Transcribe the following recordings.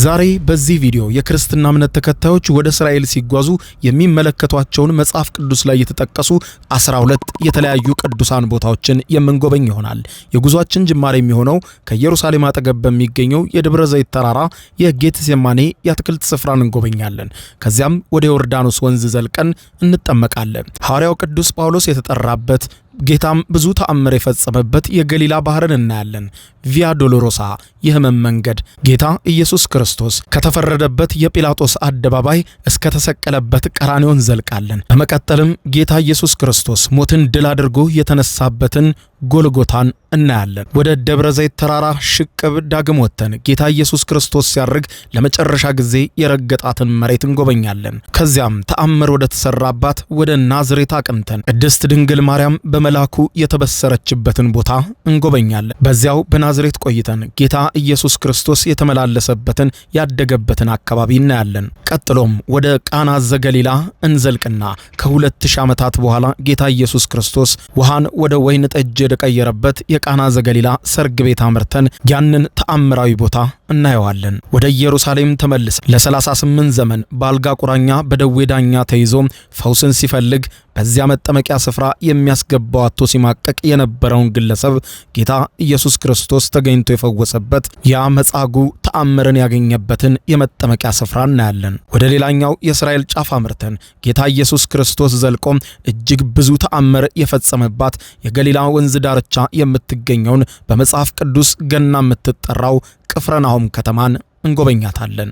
ዛሬ በዚህ ቪዲዮ የክርስትና እምነት ተከታዮች ወደ እስራኤል ሲጓዙ የሚመለከቷቸውን መጽሐፍ ቅዱስ ላይ የተጠቀሱ 12 የተለያዩ ቅዱሳን ቦታዎችን የምንጎበኝ ይሆናል። የጉዟችን ጅማሬ የሚሆነው ከኢየሩሳሌም አጠገብ በሚገኘው የደብረ ዘይት ተራራ የጌቴሴማኒ የአትክልት ስፍራን እንጎበኛለን። ከዚያም ወደ ዮርዳኖስ ወንዝ ዘልቀን እንጠመቃለን። ሐዋርያው ቅዱስ ጳውሎስ የተጠራበት ጌታም ብዙ ተአምር የፈጸመበት የገሊላ ባህርን እናያለን። ቪያ ዶሎሮሳ የሕመም መንገድ ጌታ ኢየሱስ ክርስቶስ ከተፈረደበት የጲላጦስ አደባባይ እስከ ተሰቀለበት ቀራንዮን ዘልቃለን። በመቀጠልም ጌታ ኢየሱስ ክርስቶስ ሞትን ድል አድርጎ የተነሳበትን ጎልጎታን እናያለን። ወደ ደብረ ዘይት ተራራ ሽቅብ ዳግም ወጥተን ጌታ ኢየሱስ ክርስቶስ ሲያርግ ለመጨረሻ ጊዜ የረገጣትን መሬት እንጎበኛለን። ከዚያም ተአምር ወደ ተሰራባት ወደ ናዝሬት አቅንተን ቅድስት ድንግል ማርያም በመላኩ የተበሰረችበትን ቦታ እንጎበኛለን። በዚያው በናዝሬት ቆይተን ጌታ ኢየሱስ ክርስቶስ የተመላለሰበትን ያደገበትን አካባቢ እናያለን። ቀጥሎም ወደ ቃና ዘገሊላ እንዘልቅና ከ2000 ዓመታት በኋላ ጌታ ኢየሱስ ክርስቶስ ውሃን ወደ ወይን ጠጅ የቀየረበት የቃና ዘገሊላ ሰርግ ቤት አምርተን ያንን ተአምራዊ ቦታ እናየዋለን። ወደ ኢየሩሳሌም ተመልሰ ለ38 ዘመን በአልጋ ቁራኛ በደዌ ዳኛ ተይዞ ፈውስን ሲፈልግ በዚያ መጠመቂያ ስፍራ የሚያስገባው አጥቶ ሲማቀቅ የነበረውን ግለሰብ ጌታ ኢየሱስ ክርስቶስ ተገኝቶ የፈወሰበት ያ መጻጉዕ ተአምርን ያገኘበትን የመጠመቂያ ስፍራ እናያለን። ወደ ሌላኛው የእስራኤል ጫፍ አምርተን ጌታ ኢየሱስ ክርስቶስ ዘልቆ እጅግ ብዙ ተአምር የፈጸመባት የገሊላ ወንዝ ዳርቻ የምትገኘውን በመጽሐፍ ቅዱስ ገና የምትጠራው ቅፍርናሆም ከተማን እንጎበኛታለን።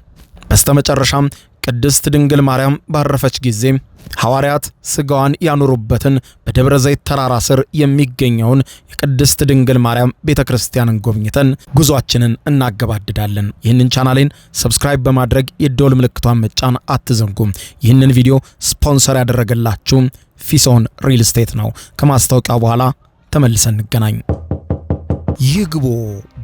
በስተመጨረሻም ቅድስት ድንግል ማርያም ባረፈች ጊዜ ሐዋርያት ስጋዋን ያኖሩበትን በደብረ ዘይት ተራራ ስር የሚገኘውን የቅድስት ድንግል ማርያም ቤተክርስቲያንን ጎብኝተን ጉዟችንን እናገባድዳለን። ይህንን ቻናሌን ሰብስክራይብ በማድረግ የደወል ምልክቷን መጫን አትዘንጉም። ይህንን ቪዲዮ ስፖንሰር ያደረገላችሁ ፊሶን ሪል ስቴት ነው። ከማስታወቂያው በኋላ ተመልሰን እንገናኝ። ይግቡ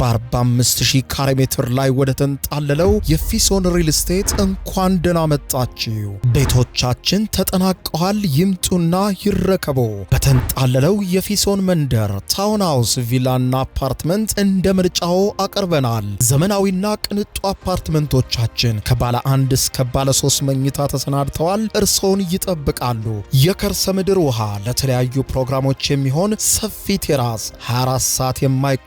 በ45000 ካሬ ሜትር ላይ ወደ ተንጣለለው የፊሶን ሪል ስቴት እንኳን ደህና መጣችሁ። ቤቶቻችን ተጠናቀዋል። ይምጡና ይረከቡ። በተንጣለለው የፊሶን መንደር ታውን ሃውስ፣ ቪላና አፓርትመንት እንደ ምርጫው አቀርበናል። ዘመናዊና ቅንጡ አፓርትመንቶቻችን ከባለ 1 እስከ ባለ 3 መኝታ ተሰናድተዋል። እርሶን ይጠብቃሉ። የከርሰ ምድር ውሃ፣ ለተለያዩ ፕሮግራሞች የሚሆን ሰፊ ቴራስ፣ 24 ሰዓት የማይቋረጥ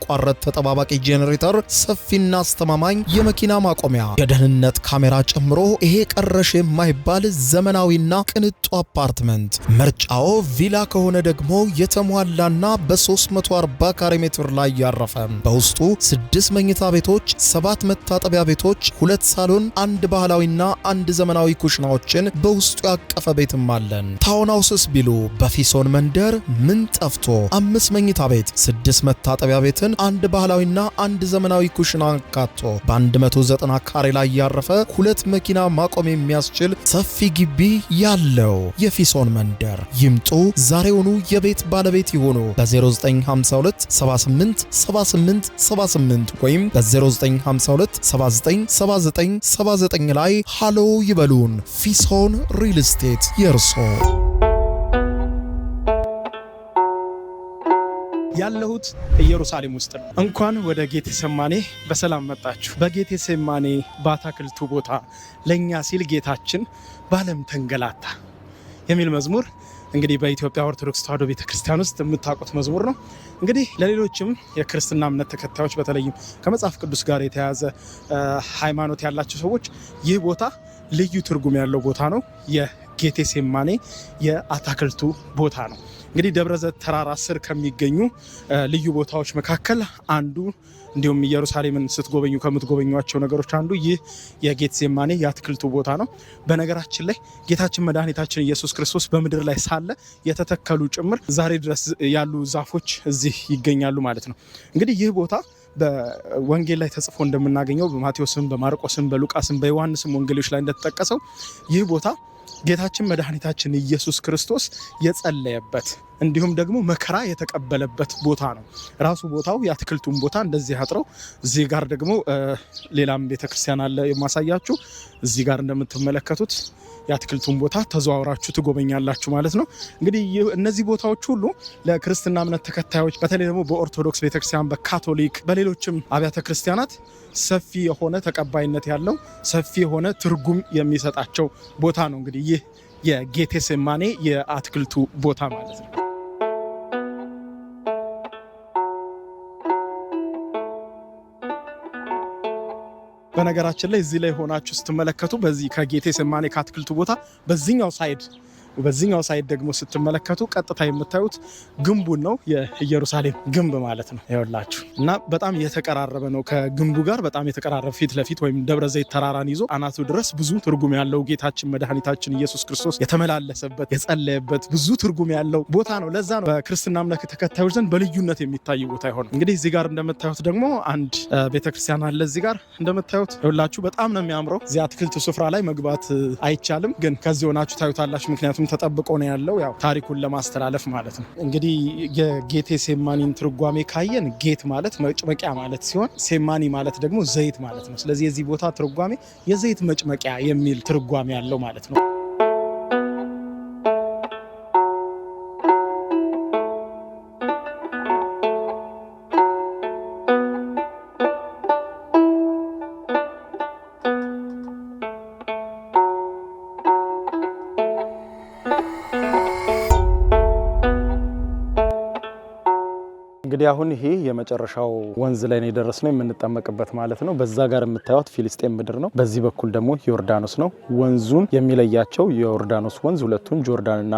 ተጠባባቂ ጄኔሬተር፣ ሰፊና አስተማማኝ የመኪና ማቆሚያ፣ የደህንነት ካሜራ ጨምሮ ይሄ ቀረሽ የማይባል ዘመናዊና ቅንጡ አፓርትመንት። ምርጫው ቪላ ከሆነ ደግሞ የተሟላና በ340 ካሬ ሜትር ላይ ያረፈ በውስጡ 6 መኝታ ቤቶች፣ 7 መታጠቢያ ቤቶች፣ 2 ሳሎን፣ 1 ባህላዊና 1 ዘመናዊ ኩሽናዎችን በውስጡ ያቀፈ ቤትም አለን። ታውን ሃውስስ ቢሉ በፊሶን መንደር ምን ጠፍቶ 5 መኝታ ቤት፣ 6 መታጠቢያ ቤትን፣ 1 ባህላዊና 1 ዘመናዊ ኩሽና አካቶ በ190 ካሬ ላይ ያረፈ 2 መኪና ማቆም የሚያስችል ሰፊ ግቢ ያለው የፊሶን መንደር። ይምጡ፣ ዛሬውኑ የቤት ባለቤት ይሆኑ። በ0952 78 78 78 ወይም በ0952 79 79 79 ላይ ሃሎ ይበሉን። ፊሶን ሪል ስቴት የርሶ። ያለሁት ኢየሩሳሌም ውስጥ ነው። እንኳን ወደ ጌቴሴማኒ በሰላም መጣችሁ። በጌቴሴማኒ በአትክልቱ ቦታ ለኛ ሲል ጌታችን ባለም ተንገላታ የሚል መዝሙር እንግዲህ በኢትዮጵያ ኦርቶዶክስ ተዋሕዶ ቤተክርስቲያን ውስጥ የምታውቁት መዝሙር ነው። እንግዲህ ለሌሎችም የክርስትና እምነት ተከታዮች በተለይም ከመጽሐፍ ቅዱስ ጋር የተያያዘ ሃይማኖት ያላቸው ሰዎች ይህ ቦታ ልዩ ትርጉም ያለው ቦታ ነው። የጌቴሴማኒ የአትክልቱ ቦታ ነው። እንግዲህ ደብረ ዘይት ተራራ ስር ከሚገኙ ልዩ ቦታዎች መካከል አንዱ እንዲሁም ኢየሩሳሌምን ስትጎበኙ ከምትጎበኟቸው ነገሮች አንዱ ይህ የጌቴሴማኒ የአትክልቱ ቦታ ነው። በነገራችን ላይ ጌታችን መድኃኒታችን ኢየሱስ ክርስቶስ በምድር ላይ ሳለ የተተከሉ ጭምር ዛሬ ድረስ ያሉ ዛፎች እዚህ ይገኛሉ ማለት ነው። እንግዲህ ይህ ቦታ በወንጌል ላይ ተጽፎ እንደምናገኘው በማቴዎስም፣ በማርቆስም፣ በሉቃስም፣ በዮሐንስም ወንጌሎች ላይ እንደተጠቀሰው ይህ ቦታ ጌታችን መድኃኒታችን ኢየሱስ ክርስቶስ የጸለየበት እንዲሁም ደግሞ መከራ የተቀበለበት ቦታ ነው። ራሱ ቦታው የአትክልቱን ቦታ እንደዚህ አጥረው እዚህ ጋር ደግሞ ሌላም ቤተክርስቲያን አለ የማሳያችሁ። እዚህ ጋር እንደምትመለከቱት የአትክልቱን ቦታ ተዘዋውራችሁ ትጎበኛላችሁ ማለት ነው። እንግዲህ እነዚህ ቦታዎች ሁሉ ለክርስትና እምነት ተከታዮች በተለይ ደግሞ በኦርቶዶክስ ቤተክርስቲያን፣ በካቶሊክ፣ በሌሎችም አብያተ ክርስቲያናት ሰፊ የሆነ ተቀባይነት ያለው ሰፊ የሆነ ትርጉም የሚሰጣቸው ቦታ ነው። እንግዲህ ይህ የጌቴሴማኔ የአትክልቱ ቦታ ማለት ነው። በነገራችን ላይ እዚህ ላይ ሆናችሁ ስትመለከቱ በዚህ ከጌቴሴማኔ ከአትክልቱ ቦታ በዚህኛው ሳይድ ደግሞ ስትመለከቱ ቀጥታ የምታዩት ግንቡን ነው። የኢየሩሳሌም ግንብ ማለት ነው ይኸውላችሁ። እና በጣም የተቀራረበ ነው ከግንቡ ጋር በጣም የተቀራረበ ፊት ለፊት ወይም ደብረ ዘይት ተራራን ይዞ አናቱ ድረስ ብዙ ትርጉም ያለው ጌታችን መድኃኒታችን ኢየሱስ ክርስቶስ የተመላለሰበት የጸለየበት ብዙ ትርጉም ያለው ቦታ ነው። ለዛ ነው በክርስትና እምነት ተከታዮች ዘንድ በልዩነት የሚታይ ቦታ ይሆን። እንግዲህ እዚህ ጋር እንደምታዩት ደግሞ አንድ ቤተክርስቲያን አለ። እዚህ ጋር እንደምታዩት ይኸውላችሁ በጣም ነው የሚያምረው። እዚህ አትክልቱ ስፍራ ላይ መግባት አይቻልም፣ ግን ከዚህ ሆናችሁ ታዩታላችሁ። ምክንያቱም ተጠብቆ ነው ያለው፣ ያው ታሪኩን ለማስተላለፍ ማለት ነው። እንግዲህ የጌቴሴማኒን ትርጓሜ ካየን ጌት ማለት መጭመቂያ ማለት ሲሆን ሴማኒ ማለት ደግሞ ዘይት ማለት ነው። ስለዚህ የዚህ ቦታ ትርጓሜ የዘይት መጭመቂያ የሚል ትርጓሜ ያለው ማለት ነው። እንግዲህ አሁን ይሄ የመጨረሻው ወንዝ ላይ ነው የደረስነው የምንጠመቅበት ማለት ነው። በዛ ጋር የምታዩት ፊሊስጤም ምድር ነው። በዚህ በኩል ደግሞ ዮርዳኖስ ነው። ወንዙን የሚለያቸው የዮርዳኖስ ወንዝ ሁለቱም ጆርዳንና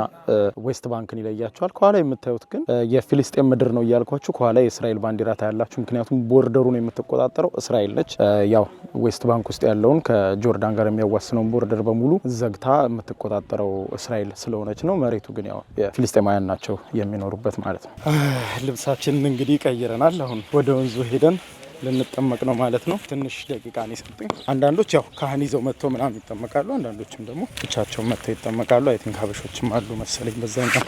ዌስት ባንክን ይለያቸዋል። ከኋላ የምታዩት ግን የፊሊስጤም ምድር ነው እያልኳችሁ። ከኋላ የእስራኤል ባንዲራ ታያላችሁ። ምክንያቱም ቦርደሩን የምትቆጣጠረው እስራኤል ነች። ያው ዌስት ባንክ ውስጥ ያለውን ከጆርዳን ጋር የሚያዋስነውን ቦርደር በሙሉ ዘግታ የምትቆጣጠረው እስራኤል ስለሆነች ነው። መሬቱ ግን ያው የፊሊስጤማውያን ናቸው የሚኖሩበት ማለት ነው። ልብሳችን እንግዲህ ቀይረናል። አሁን ወደ ወንዙ ሄደን ልንጠመቅ ነው ማለት ነው። ትንሽ ደቂቃ ነው የሰጠኝ። አንዳንዶች ያው ካህን ይዘው መጥተው ምናምን ይጠመቃሉ፣ አንዳንዶችም ደግሞ ብቻቸውን መጥተው ይጠመቃሉ። አይ ቲንክ ሀበሾችም አሉ መሰለኝ በዛኛው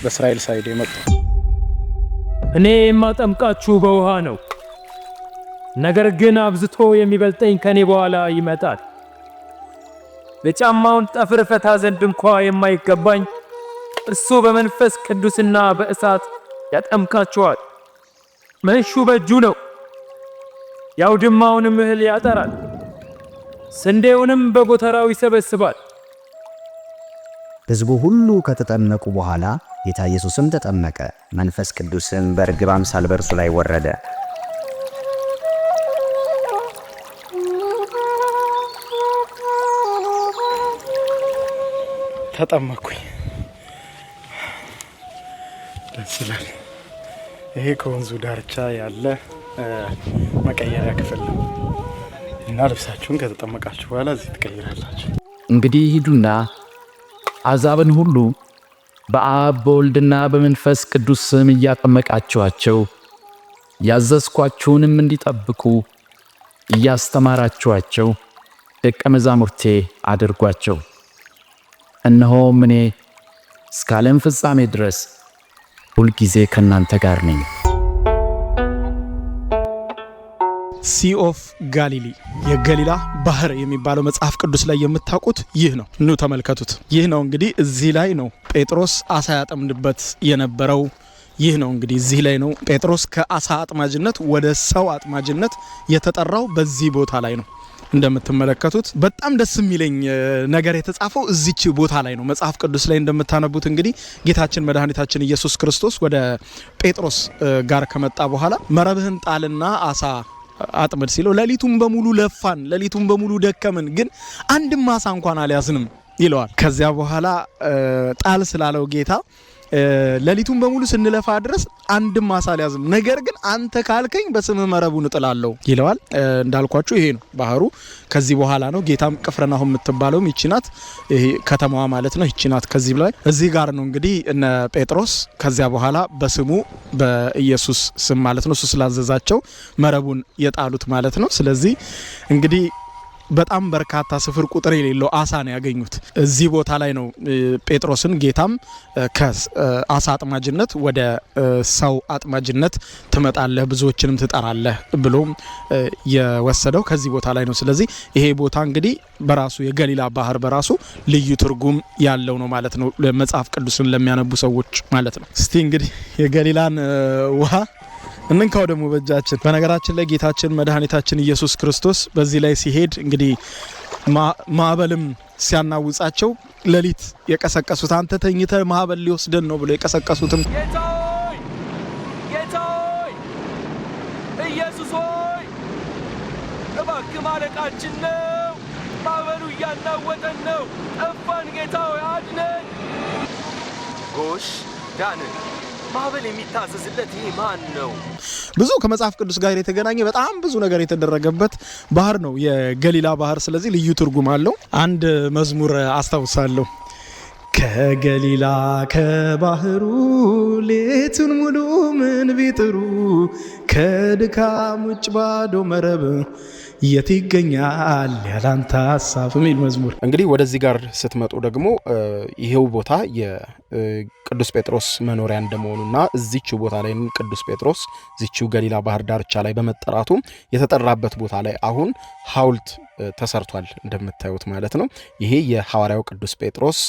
በእስራኤል ሳይድ የመጡ። እኔ የማጠምቃችሁ በውሃ ነው፣ ነገር ግን አብዝቶ የሚበልጠኝ ከኔ በኋላ ይመጣል። በጫማውን ጠፍር ፈታ ዘንድ እንኳ የማይገባኝ እርሱ በመንፈስ ቅዱስና በእሳት ያጠምቃችኋል። መንሹ በእጁ ነው፣ የአውድማውንም እህል ያጠራል፣ ስንዴውንም በጎተራው ይሰበስባል። ሕዝቡ ሁሉ ከተጠመቁ በኋላ ጌታ ኢየሱስም ተጠመቀ። መንፈስ ቅዱስም በርግብ አምሳል በእርሱ ላይ ወረደ። ተጠመቅኩኝ። ደስ ይላል። ይሄ ከወንዙ ዳርቻ ያለ መቀየሪያ ክፍል ነው እና ልብሳችሁን ከተጠመቃችሁ በኋላ እዚህ ትቀይራላችሁ። እንግዲህ ሂዱና አሕዛብን ሁሉ በአብ በወልድና በመንፈስ ቅዱስ ስም እያጠመቃችኋቸው ያዘዝኳችሁንም እንዲጠብቁ እያስተማራችኋቸው ደቀ መዛሙርቴ አድርጓቸው። እነሆም እኔ እስከ ዓለም ፍጻሜ ድረስ ሁልጊዜ ከእናንተ ጋር ነኝ። ሲ ኦፍ ጋሊሊ የገሊላ ባህር የሚባለው መጽሐፍ ቅዱስ ላይ የምታውቁት ይህ ነው። ኑ ተመልከቱት። ይህ ነው እንግዲህ እዚህ ላይ ነው ጴጥሮስ አሳ ያጠምድበት የነበረው። ይህ ነው እንግዲህ እዚህ ላይ ነው ጴጥሮስ ከአሳ አጥማጅነት ወደ ሰው አጥማጅነት የተጠራው በዚህ ቦታ ላይ ነው። እንደምትመለከቱት በጣም ደስ የሚለኝ ነገር የተጻፈው እዚች ቦታ ላይ ነው። መጽሐፍ ቅዱስ ላይ እንደምታነቡት እንግዲህ ጌታችን መድኃኒታችን ኢየሱስ ክርስቶስ ወደ ጴጥሮስ ጋር ከመጣ በኋላ መረብህን ጣልና አሳ አጥምድ ሲለው ሌሊቱን በሙሉ ለፋን፣ ሌሊቱን በሙሉ ደከምን፣ ግን አንድም አሳ እንኳን አልያዝንም ይለዋል። ከዚያ በኋላ ጣል ስላለው ጌታ ሌሊቱን በሙሉ ስንለፋ ድረስ አንድም አሳ አልያዝም፣ ነገር ግን አንተ ካልከኝ በስምህ መረቡን እጥላለሁ ይለዋል። እንዳልኳችሁ ይሄ ነው ባህሩ። ከዚህ በኋላ ነው ጌታም ቅፍርናሆም የምትባለው ይቺ ናት ከተማዋ ማለት ነው። ይቺ ናት ከዚህ ላይ እዚህ ጋር ነው እንግዲህ እነ ጴጥሮስ ከዚያ በኋላ በስሙ በኢየሱስ ስም ማለት ነው እሱ ስላዘዛቸው መረቡን የጣሉት ማለት ነው። ስለዚህ እንግዲህ በጣም በርካታ ስፍር ቁጥር የሌለው አሳ ነው ያገኙት። እዚህ ቦታ ላይ ነው ጴጥሮስን ጌታም ከአሳ አጥማጅነት ወደ ሰው አጥማጅነት ትመጣለህ ብዙዎችንም ትጠራለህ ብሎ የወሰደው ከዚህ ቦታ ላይ ነው። ስለዚህ ይሄ ቦታ እንግዲህ በራሱ የገሊላ ባህር በራሱ ልዩ ትርጉም ያለው ነው ማለት ነው መጽሐፍ ቅዱስን ለሚያነቡ ሰዎች ማለት ነው። እስቲ እንግዲህ የገሊላን ውሃ እንንካው ደግሞ በእጃችን። በነገራችን ላይ ጌታችን መድኃኒታችን ኢየሱስ ክርስቶስ በዚህ ላይ ሲሄድ እንግዲህ ማዕበልም ሲያናውጻቸው ሌሊት የቀሰቀሱት አንተ ተኝተህ ማዕበል ሊወስደን ነው ብሎ የቀሰቀሱትም ጌታ ሆይ ኢየሱስ ሆይ እባክህ ማለቃችን ነው፣ ማዕበሉ እያናወጠን ነው፣ ጠፋን፣ ጌታ ሆይ አድነን። ጎሽ ዳንን። ማዕበል የሚታዘዝለት ይህ ማን ነው? ብዙ ከመጽሐፍ ቅዱስ ጋር የተገናኘ በጣም ብዙ ነገር የተደረገበት ባህር ነው የገሊላ ባህር። ስለዚህ ልዩ ትርጉም አለው። አንድ መዝሙር አስታውሳለሁ። ከገሊላ ከባህሩ ሌቱን ሙሉ ምን ቢጥሩ ከድካም ውጭ ባዶ መረብ የት ይገኛል ያላንተ ሀሳብ የሚል መዝሙር። እንግዲህ ወደዚህ ጋር ስትመጡ ደግሞ ይሄው ቦታ የቅዱስ ጴጥሮስ መኖሪያ እንደመሆኑና እዚችው ቦታ ላይ ቅዱስ ጴጥሮስ እዚችው ገሊላ ባህር ዳርቻ ላይ በመጠራቱ የተጠራበት ቦታ ላይ አሁን ሐውልት ተሰርቷል እንደምታዩት ማለት ነው። ይሄ የሐዋርያው ቅዱስ ጴጥሮስ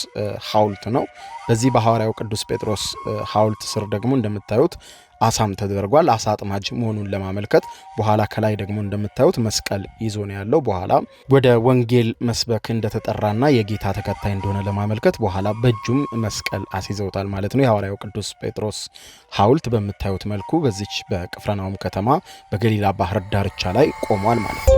ሐውልት ነው። በዚህ በሐዋርያው ቅዱስ ጴጥሮስ ሐውልት ስር ደግሞ እንደምታዩት አሳም ተደርጓል። አሳ አጥማጅ መሆኑን ለማመልከት በኋላ ከላይ ደግሞ እንደምታዩት መስቀል ይዞ ነው ያለው። በኋላ ወደ ወንጌል መስበክ እንደተጠራና የጌታ ተከታይ እንደሆነ ለማመልከት በኋላ በእጁም መስቀል አስይዘውታል ማለት ነው። የሐዋርያው ቅዱስ ጴጥሮስ ሐውልት በምታዩት መልኩ በዚች በቅፍርናሆም ከተማ በገሊላ ባህር ዳርቻ ላይ ቆሟል ማለት ነው።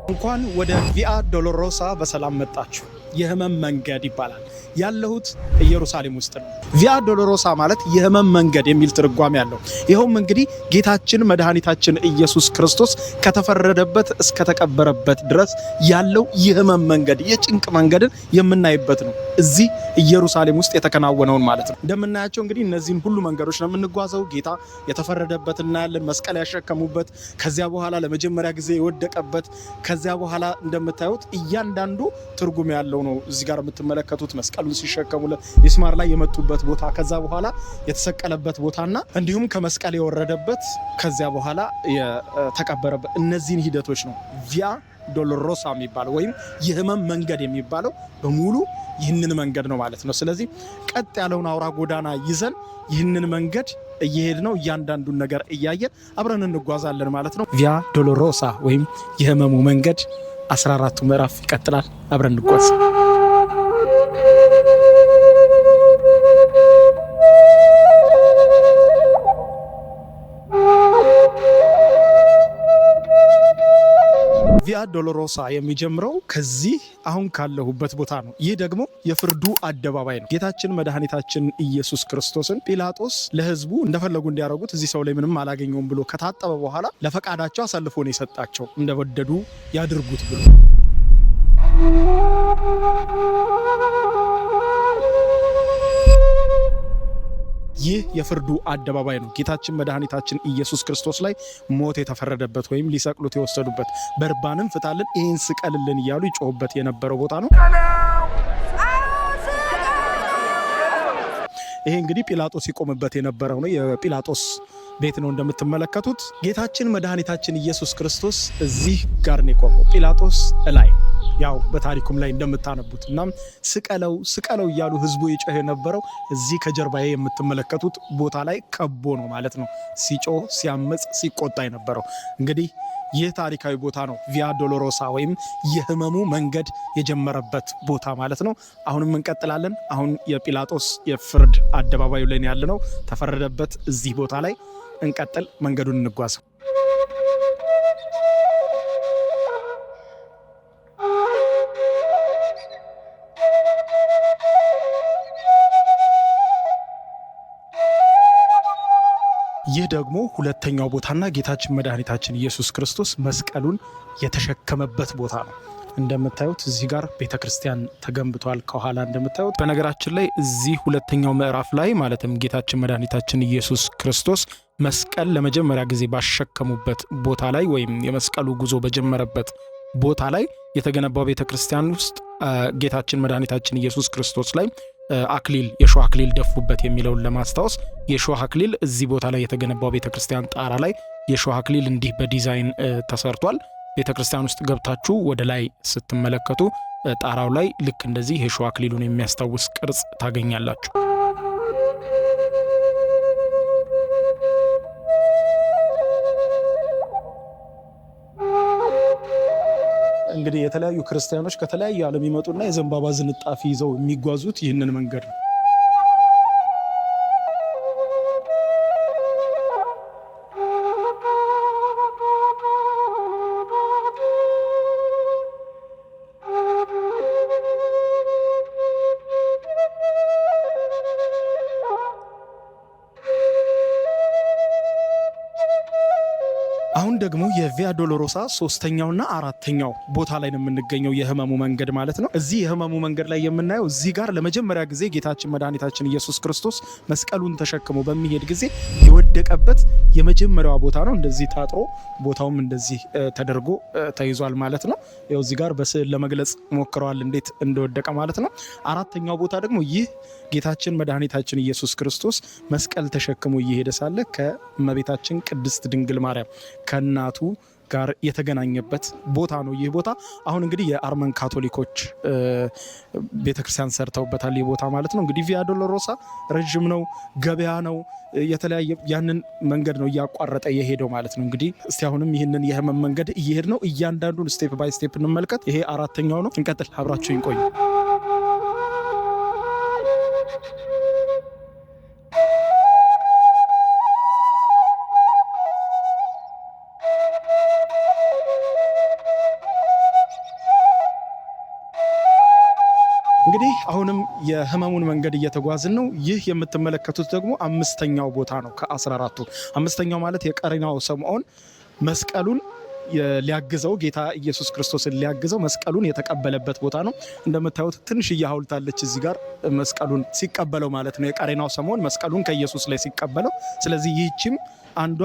እንኳን ወደ ቪያ ዶሎሮሳ በሰላም መጣችሁ። የህመም መንገድ ይባላል። ያለሁት ኢየሩሳሌም ውስጥ ነው። ቪያ ዶሎሮሳ ማለት የህመም መንገድ የሚል ትርጓሜ ያለው ይኸውም እንግዲህ ጌታችን መድኃኒታችን ኢየሱስ ክርስቶስ ከተፈረደበት እስከ ተቀበረበት ድረስ ያለው የህመም መንገድ የጭንቅ መንገድን የምናይበት ነው። እዚህ ኢየሩሳሌም ውስጥ የተከናወነውን ማለት ነው። እንደምናያቸው እንግዲህ እነዚህን ሁሉ መንገዶች ነው የምንጓዘው። ጌታ የተፈረደበት እናያለን፣ መስቀል ያሸከሙበት፣ ከዚያ በኋላ ለመጀመሪያ ጊዜ የወደቀበት፣ ከዚያ በኋላ እንደምታዩት እያንዳንዱ ትርጉም ያለው ነው። እዚህ ጋር የምትመለከቱት መስቀሉን ሲሸከሙ ሚስማር ላይ የመጡበት ቦታ፣ ከዛ በኋላ የተሰቀለበት ቦታና እንዲሁም ከመስቀል የወረደበት፣ ከዚያ በኋላ የተቀበረበት፣ እነዚህን ሂደቶች ነው ቪያ ዶሎሮሳ የሚባለው ወይም የህመም መንገድ የሚባለው በሙሉ ይህንን መንገድ ነው ማለት ነው። ስለዚህ ቀጥ ያለውን አውራ ጎዳና ይዘን ይህንን መንገድ እየሄድ ነው እያንዳንዱን ነገር እያየን አብረን እንጓዛለን ማለት ነው። ቪያ ዶሎሮሳ ወይም የህመሙ መንገድ 14ቱ ምዕራፍ ይቀጥላል። አብረን እንጓዝ። ቪያ ዶሎሮሳ የሚጀምረው ከዚህ አሁን ካለሁበት ቦታ ነው። ይህ ደግሞ የፍርዱ አደባባይ ነው። ጌታችን መድኃኒታችን ኢየሱስ ክርስቶስን ጲላጦስ ለህዝቡ እንደፈለጉ እንዲያደርጉት እዚህ ሰው ላይ ምንም አላገኘውም ብሎ ከታጠበ በኋላ ለፈቃዳቸው አሳልፎ ነው የሰጣቸው፣ እንደወደዱ ያድርጉት ብሎ። ይህ የፍርዱ አደባባይ ነው። ጌታችን መድኃኒታችን ኢየሱስ ክርስቶስ ላይ ሞት የተፈረደበት ወይም ሊሰቅሉት የወሰዱበት፣ በርባንን ፍታልን፣ ይህን ስቀልልን እያሉ ይጮሁበት የነበረው ቦታ ነው። ይሄ እንግዲህ ጲላጦስ ይቆምበት የነበረው ነው። የጲላጦስ ቤት ነው እንደምትመለከቱት። ጌታችን መድኃኒታችን ኢየሱስ ክርስቶስ እዚህ ጋር ነው የቆመው፣ ጲላጦስ እላይ ያው በታሪኩም ላይ እንደምታነቡት። እናም ስቀለው ስቀለው እያሉ ህዝቡ ይጮህ የነበረው እዚህ ከጀርባዬ የምትመለከቱት ቦታ ላይ ከቦ ነው ማለት ነው። ሲጮህ ሲያመጽ ሲቆጣ የነበረው እንግዲህ ይህ ታሪካዊ ቦታ ነው። ቪያ ዶሎሮሳ ወይም የህመሙ መንገድ የጀመረበት ቦታ ማለት ነው። አሁንም እንቀጥላለን። አሁን የጲላጦስ የፍርድ አደባባዩ ላይ ያለነው ተፈረደበት እዚህ ቦታ ላይ እንቀጥል፣ መንገዱን እንጓዝ። ይህ ደግሞ ሁለተኛው ቦታና ጌታችን መድኃኒታችን ኢየሱስ ክርስቶስ መስቀሉን የተሸከመበት ቦታ ነው። እንደምታዩት እዚህ ጋር ቤተክርስቲያን ተገንብቷል ከኋላ እንደምታዩት። በነገራችን ላይ እዚህ ሁለተኛው ምዕራፍ ላይ ማለትም ጌታችን መድኃኒታችን ኢየሱስ ክርስቶስ መስቀል ለመጀመሪያ ጊዜ ባሸከሙበት ቦታ ላይ ወይም የመስቀሉ ጉዞ በጀመረበት ቦታ ላይ የተገነባው ቤተክርስቲያን ውስጥ ጌታችን መድኃኒታችን ኢየሱስ ክርስቶስ ላይ አክሊል የሾህ አክሊል ደፉበት የሚለውን ለማስታወስ የሾህ አክሊል እዚህ ቦታ ላይ የተገነባው ቤተክርስቲያን ጣራ ላይ የሾህ አክሊል እንዲህ በዲዛይን ተሰርቷል። ቤተክርስቲያን ውስጥ ገብታችሁ ወደ ላይ ስትመለከቱ ጣራው ላይ ልክ እንደዚህ የሾህ አክሊሉን የሚያስታውስ ቅርጽ ታገኛላችሁ። እንግዲህ የተለያዩ ክርስቲያኖች ከተለያዩ ዓለም ይመጡና የዘንባባ ዝንጣፊ ይዘው የሚጓዙት ይህንን መንገድ ነው። አሁን ደግሞ የቪያ ዶሎሮሳ ሶስተኛውና አራተኛው ቦታ ላይ ነው የምንገኘው፣ የህመሙ መንገድ ማለት ነው። እዚህ የህመሙ መንገድ ላይ የምናየው እዚህ ጋር ለመጀመሪያ ጊዜ ጌታችን መድኃኒታችን ኢየሱስ ክርስቶስ መስቀሉን ተሸክሞ በሚሄድ ጊዜ የወደቀበት የመጀመሪያው ቦታ ነው። እንደዚህ ታጥሮ ቦታውም እንደዚህ ተደርጎ ተይዟል ማለት ነው። ያው እዚህ ጋር በስዕል ለመግለጽ ሞክረዋል እንዴት እንደወደቀ ማለት ነው። አራተኛው ቦታ ደግሞ ይህ ጌታችን መድኃኒታችን ኢየሱስ ክርስቶስ መስቀል ተሸክሞ እየሄደ ሳለ ከእመቤታችን ቅድስት ድንግል ማርያም ከእናቱ ጋር የተገናኘበት ቦታ ነው ይህ ቦታ። አሁን እንግዲህ የአርመን ካቶሊኮች ቤተክርስቲያን ሰርተውበታል ይህ ቦታ ማለት ነው። እንግዲህ ቪያ ዶሎሮሳ ረጅም ነው፣ ገበያ ነው፣ የተለያየ ያንን መንገድ ነው እያቋረጠ የሄደው ማለት ነው። እንግዲህ እስቲ አሁንም ይህንን የህመም መንገድ እየሄድ ነው። እያንዳንዱን ስቴፕ ባይ ስቴፕ እንመልከት። ይሄ አራተኛው ነው። እንቀጥል፣ አብራችሁኝ ቆዩ። እንግዲህ አሁንም የህመሙን መንገድ እየተጓዝን ነው። ይህ የምትመለከቱት ደግሞ አምስተኛው ቦታ ነው ከ14ቱ። አምስተኛው ማለት የቀሬናው ስምዖን መስቀሉን ሊያግዘው ጌታ ኢየሱስ ክርስቶስን ሊያግዘው መስቀሉን የተቀበለበት ቦታ ነው። እንደምታዩት ትንሽዬ ሐውልት አለች እዚህ ጋር መስቀሉን ሲቀበለው ማለት ነው። የቀሬናው ስምዖን መስቀሉን ከኢየሱስ ላይ ሲቀበለው። ስለዚህ ይህችም አንዷ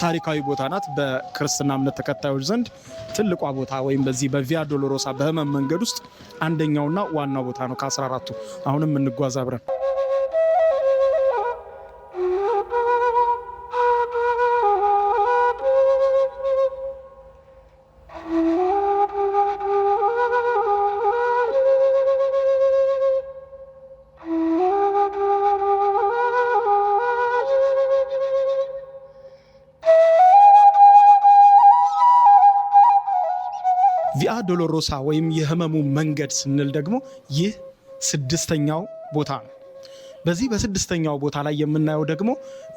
ታሪካዊ ቦታ ናት በክርስትና እምነት ተከታዮች ዘንድ ትልቋ ቦታ ወይም በዚህ በቪያ ዶሎሮሳ በህመም መንገድ ውስጥ አንደኛውና ዋናው ቦታ ነው ከ14ቱ። አሁንም እንጓዝ አብረን። ቪያ ዶሎሮሳ ወይም የህመሙ መንገድ ስንል ደግሞ ይህ ስድስተኛው ቦታ ነው። በዚህ በስድስተኛው ቦታ ላይ የምናየው ደግሞ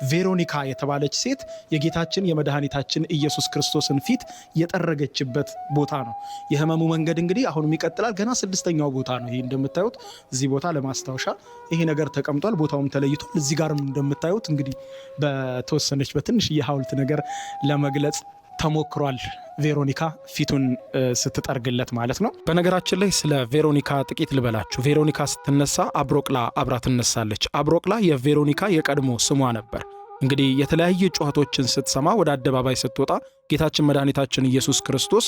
ቬሮኒካ የተባለች ሴት የጌታችን የመድኃኒታችን ኢየሱስ ክርስቶስን ፊት የጠረገችበት ቦታ ነው። የህመሙ መንገድ እንግዲህ አሁንም ይቀጥላል። ገና ስድስተኛው ቦታ ነው። ይሄ እንደምታዩት እዚህ ቦታ ለማስታወሻ ይሄ ነገር ተቀምጧል። ቦታውም ተለይቷል። እዚህ ጋርም እንደምታዩት እንግዲህ በተወሰነች በትንሽ የሐውልት ነገር ለመግለጽ ተሞክሯል። ቬሮኒካ ፊቱን ስትጠርግለት ማለት ነው። በነገራችን ላይ ስለ ቬሮኒካ ጥቂት ልበላችሁ። ቬሮኒካ ስትነሳ አብሮቅላ አብራ ትነሳለች። አብሮቅላ የቬሮኒካ የቀድሞ ስሟ ነበር። እንግዲህ የተለያየ ጩኸቶችን ስትሰማ ወደ አደባባይ ስትወጣ ጌታችን መድኃኒታችን ኢየሱስ ክርስቶስ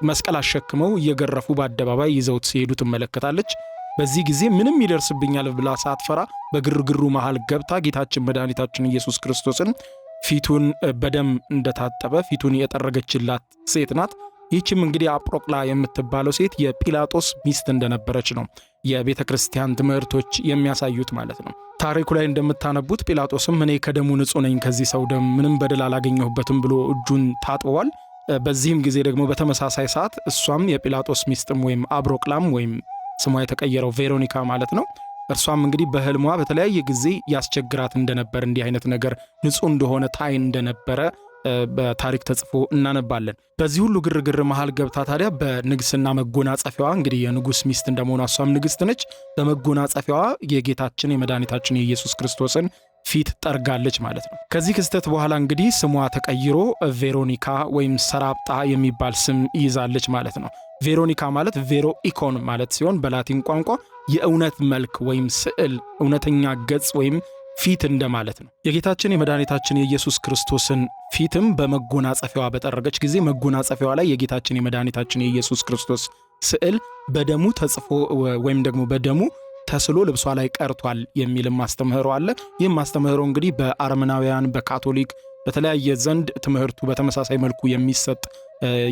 መስቀል አሸክመው እየገረፉ በአደባባይ ይዘውት ሲሄዱ ትመለከታለች። በዚህ ጊዜ ምንም ይደርስብኛል ብላ ሳትፈራ በግርግሩ መሃል ገብታ ጌታችን መድኃኒታችን ኢየሱስ ክርስቶስን ፊቱን በደም እንደታጠበ ፊቱን የጠረገችላት ሴት ናት። ይህችም እንግዲህ አጵሮቅላ የምትባለው ሴት የጲላጦስ ሚስት እንደነበረች ነው የቤተ ክርስቲያን ትምህርቶች የሚያሳዩት ማለት ነው። ታሪኩ ላይ እንደምታነቡት ጲላጦስም እኔ ከደሙ ንጹሕ ነኝ፣ ከዚህ ሰው ደም ምንም በደል አላገኘሁበትም ብሎ እጁን ታጥበዋል። በዚህም ጊዜ ደግሞ በተመሳሳይ ሰዓት እሷም የጲላጦስ ሚስትም ወይም አብሮቅላም ወይም ስሟ የተቀየረው ቬሮኒካ ማለት ነው። እርሷም እንግዲህ በህልሟ በተለያየ ጊዜ ያስቸግራት እንደነበር እንዲህ አይነት ነገር ንጹሕ እንደሆነ ታይ እንደነበረ በታሪክ ተጽፎ እናነባለን። በዚህ ሁሉ ግርግር መሃል ገብታ ታዲያ በንግስና መጎናጸፊያዋ እንግዲህ የንጉስ ሚስት እንደመሆኗ እሷም ንግስት ነች። በመጎናጸፊያዋ የጌታችን የመድኃኒታችን የኢየሱስ ክርስቶስን ፊት ጠርጋለች ማለት ነው። ከዚህ ክስተት በኋላ እንግዲህ ስሟ ተቀይሮ ቬሮኒካ ወይም ሰራጵጣ የሚባል ስም ይይዛለች ማለት ነው። ቬሮኒካ ማለት ቬሮ ኢኮን ማለት ሲሆን በላቲን ቋንቋ የእውነት መልክ ወይም ስዕል፣ እውነተኛ ገጽ ወይም ፊት እንደማለት ነው። የጌታችን የመድኃኒታችን የኢየሱስ ክርስቶስን ፊትም በመጎናጸፊያዋ በጠረገች ጊዜ መጎናጸፊያዋ ላይ የጌታችን የመድኃኒታችን የኢየሱስ ክርስቶስ ስዕል በደሙ ተጽፎ ወይም ደግሞ በደሙ ተስሎ ልብሷ ላይ ቀርቷል የሚልም ማስተምህሮ አለ። ይህም ማስተምህሮ እንግዲህ በአርመናውያን በካቶሊክ በተለያየ ዘንድ ትምህርቱ በተመሳሳይ መልኩ የሚሰጥ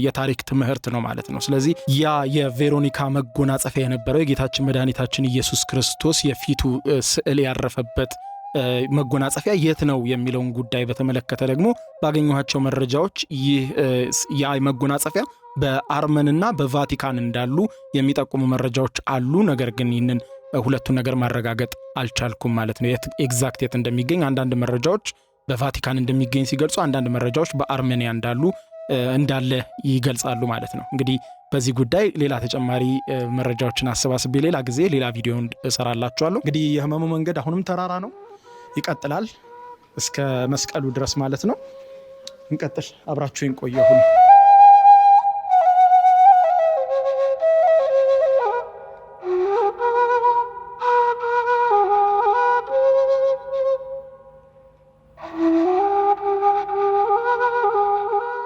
የታሪክ ትምህርት ነው ማለት ነው። ስለዚህ ያ የቬሮኒካ መጎናጸፊያ የነበረው የጌታችን መድኃኒታችን ኢየሱስ ክርስቶስ የፊቱ ስዕል ያረፈበት መጎናጸፊያ የት ነው የሚለውን ጉዳይ በተመለከተ ደግሞ ባገኘኋቸው መረጃዎች ይህ ያ መጎናጸፊያ በአርመንና በቫቲካን እንዳሉ የሚጠቁሙ መረጃዎች አሉ። ነገር ግን ይህንን ሁለቱን ነገር ማረጋገጥ አልቻልኩም ማለት ነው። ኤግዛክት የት እንደሚገኝ አንዳንድ መረጃዎች በቫቲካን እንደሚገኝ ሲገልጹ፣ አንዳንድ መረጃዎች በአርሜኒያ እንዳለ ይገልጻሉ ማለት ነው። እንግዲህ በዚህ ጉዳይ ሌላ ተጨማሪ መረጃዎችን አሰባስቤ ሌላ ጊዜ ሌላ ቪዲዮ እሰራላችኋለሁ። እንግዲህ የህመሙ መንገድ አሁንም ተራራ ነው፣ ይቀጥላል እስከ መስቀሉ ድረስ ማለት ነው። እንቀጥል፣ አብራችሁን ቆዩ። አሁን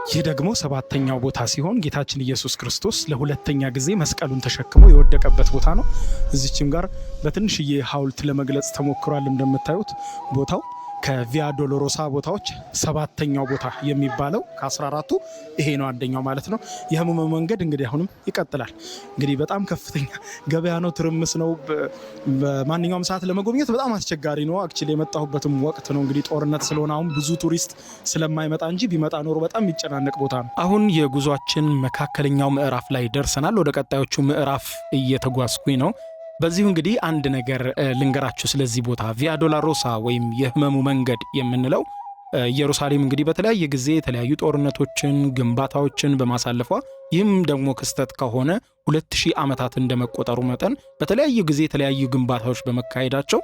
ይህ ደግሞ ሰባተኛው ቦታ ሲሆን ጌታችን ኢየሱስ ክርስቶስ ለሁለተኛ ጊዜ መስቀሉን ተሸክሞ የወደቀበት ቦታ ነው። እዚችም ጋር በትንሽዬ ሐውልት ለመግለጽ ተሞክሯል። እንደምታዩት ቦታው ከቪያ ዶሎሮሳ ቦታዎች ሰባተኛው ቦታ የሚባለው ከ14ቱ ይሄ ነው፣ አንደኛው ማለት ነው። የህመሙ መንገድ እንግዲህ አሁንም ይቀጥላል። እንግዲህ በጣም ከፍተኛ ገበያ ነው፣ ትርምስ ነው። በማንኛውም ሰዓት ለመጎብኘት በጣም አስቸጋሪ ነው። አክቹሊ የመጣሁበትም ወቅት ነው እንግዲህ ጦርነት ስለሆነ አሁን ብዙ ቱሪስት ስለማይመጣ እንጂ ቢመጣ ኖሮ በጣም የሚጨናነቅ ቦታ ነው። አሁን የጉዟችን መካከለኛው ምዕራፍ ላይ ደርሰናል። ወደ ቀጣዮቹ ምዕራፍ እየተጓዝኩኝ ነው። በዚሁ እንግዲህ አንድ ነገር ልንገራችሁ ስለዚህ ቦታ ቪያ ዶሎሮሳ ወይም የህመሙ መንገድ የምንለው ኢየሩሳሌም እንግዲህ በተለያየ ጊዜ የተለያዩ ጦርነቶችን፣ ግንባታዎችን በማሳለፏ ይህም ደግሞ ክስተት ከሆነ 2000 ዓመታት እንደመቆጠሩ መጠን በተለያየ ጊዜ የተለያዩ ግንባታዎች በመካሄዳቸው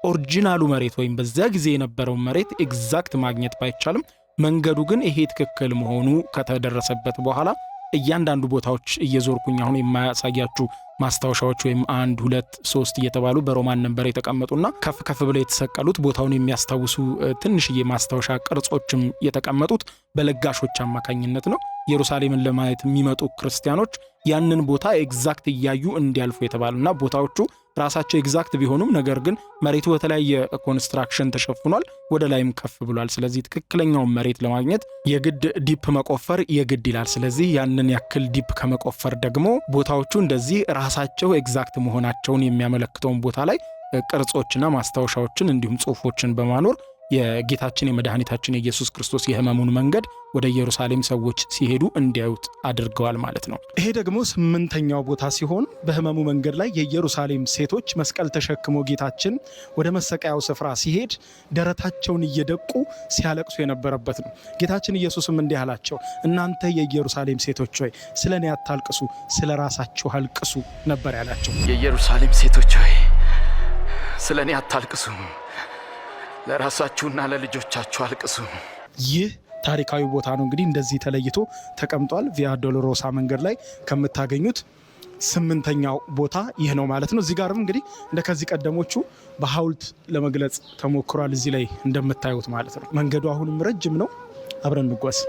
ኦሪጂናሉ መሬት ወይም በዚያ ጊዜ የነበረው መሬት ኤግዛክት ማግኘት ባይቻልም መንገዱ ግን ይሄ ትክክል መሆኑ ከተደረሰበት በኋላ እያንዳንዱ ቦታዎች እየዞርኩኝ አሁን የማያሳያችሁ ማስታወሻዎች ወይም 1 2 3 እየተባሉ በሮማን ነበር የተቀመጡና ከፍ ከፍ ብለው የተሰቀሉት ቦታውን የሚያስታውሱ ትንሽዬ ማስታወሻ ቅርጾችም የተቀመጡት በለጋሾች አማካኝነት ነው። ኢየሩሳሌምን ለማየት የሚመጡ ክርስቲያኖች ያንን ቦታ ኤግዛክት እያዩ እንዲያልፉ የተባሉና ቦታዎቹ ራሳቸው ኤግዛክት ቢሆኑም ነገር ግን መሬቱ በተለያየ ኮንስትራክሽን ተሸፍኗል፣ ወደ ላይም ከፍ ብሏል። ስለዚህ ትክክለኛውን መሬት ለማግኘት የግድ ዲፕ መቆፈር የግድ ይላል። ስለዚህ ያንን ያክል ዲፕ ከመቆፈር ደግሞ ቦታዎቹ እንደዚህ ራሳቸው ኤግዛክት መሆናቸውን የሚያመለክተውን ቦታ ላይ ቅርጾችና ማስታወሻዎችን እንዲሁም ጽሑፎችን በማኖር የጌታችን የመድኃኒታችን የኢየሱስ ክርስቶስ የህመሙን መንገድ ወደ ኢየሩሳሌም ሰዎች ሲሄዱ እንዲያዩት አድርገዋል ማለት ነው። ይሄ ደግሞ 8ኛው ቦታ ሲሆን በህመሙ መንገድ ላይ የኢየሩሳሌም ሴቶች መስቀል ተሸክሞ ጌታችን ወደ መሰቀያው ስፍራ ሲሄድ ደረታቸውን እየደቁ ሲያለቅሱ የነበረበት ነው። ጌታችን ኢየሱስም እንዲህ አላቸው፣ እናንተ የኢየሩሳሌም ሴቶች ሆይ ስለ እኔ አታልቅሱ፣ ስለ ራሳችሁ አልቅሱ ነበር ያላቸው። የኢየሩሳሌም ሴቶች ሆይ ስለ እኔ አታልቅሱ፣ ለራሳችሁና ለልጆቻችሁ አልቅሱ። ይህ ታሪካዊ ቦታ ነው እንግዲህ እንደዚህ ተለይቶ ተቀምጧል። ቪያ ዶሎሮሳ መንገድ ላይ ከምታገኙት 8ኛው ቦታ ይህ ነው ማለት ነው። እዚህ ጋርም እንግዲህ እንደ ከዚህ ቀደሞቹ በሐውልት ለመግለጽ ተሞክሯል። እዚህ ላይ እንደምታዩት ማለት ነው። መንገዱ አሁንም ረጅም ነው። አብረን እንጓዝ።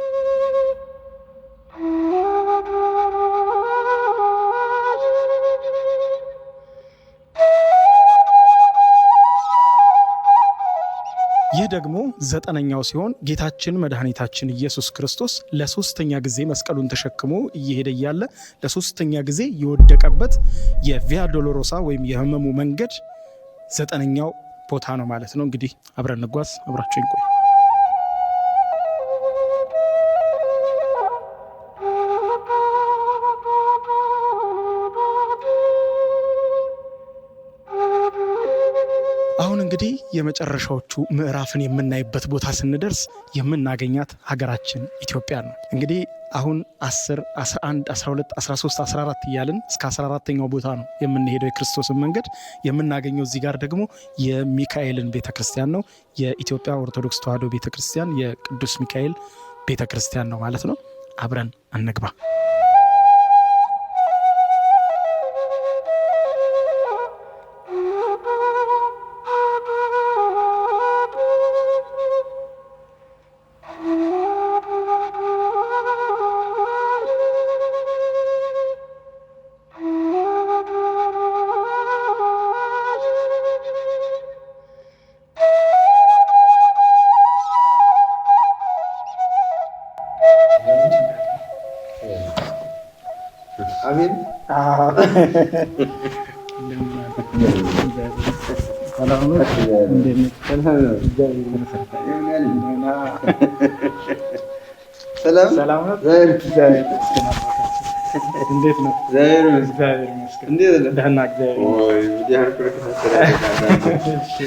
ይህ ደግሞ 9ኛው ሲሆን ጌታችን መድኃኒታችን ኢየሱስ ክርስቶስ ለ3ኛ ጊዜ መስቀሉን ተሸክሞ እየሄደ እያለ ለ3ኛ ጊዜ የወደቀበት የቪያ ዶሎሮሳ ወይም የህመሙ መንገድ 9ኛው ቦታ ነው ማለት ነው። እንግዲህ አብረን እንጓዝ፣ አብራችሁን ቆዩ። አሁን እንግዲህ የመጨረሻዎቹ ምዕራፍን የምናይበት ቦታ ስንደርስ የምናገኛት ሀገራችን ኢትዮጵያ ነው። እንግዲህ አሁን 10 11 12 13 14 እያልን እስከ 14ኛው ቦታ ነው የምንሄደው የክርስቶስን መንገድ የምናገኘው። እዚህ ጋር ደግሞ የሚካኤልን ቤተክርስቲያን ነው። የኢትዮጵያ ኦርቶዶክስ ተዋሕዶ ቤተክርስቲያን የቅዱስ ሚካኤል ቤተክርስቲያን ነው ማለት ነው። አብረን እንግባ። አሜን። ሰላም ነው። እንዴት ነው? እግዚአብሔር ይመስገን። ደህና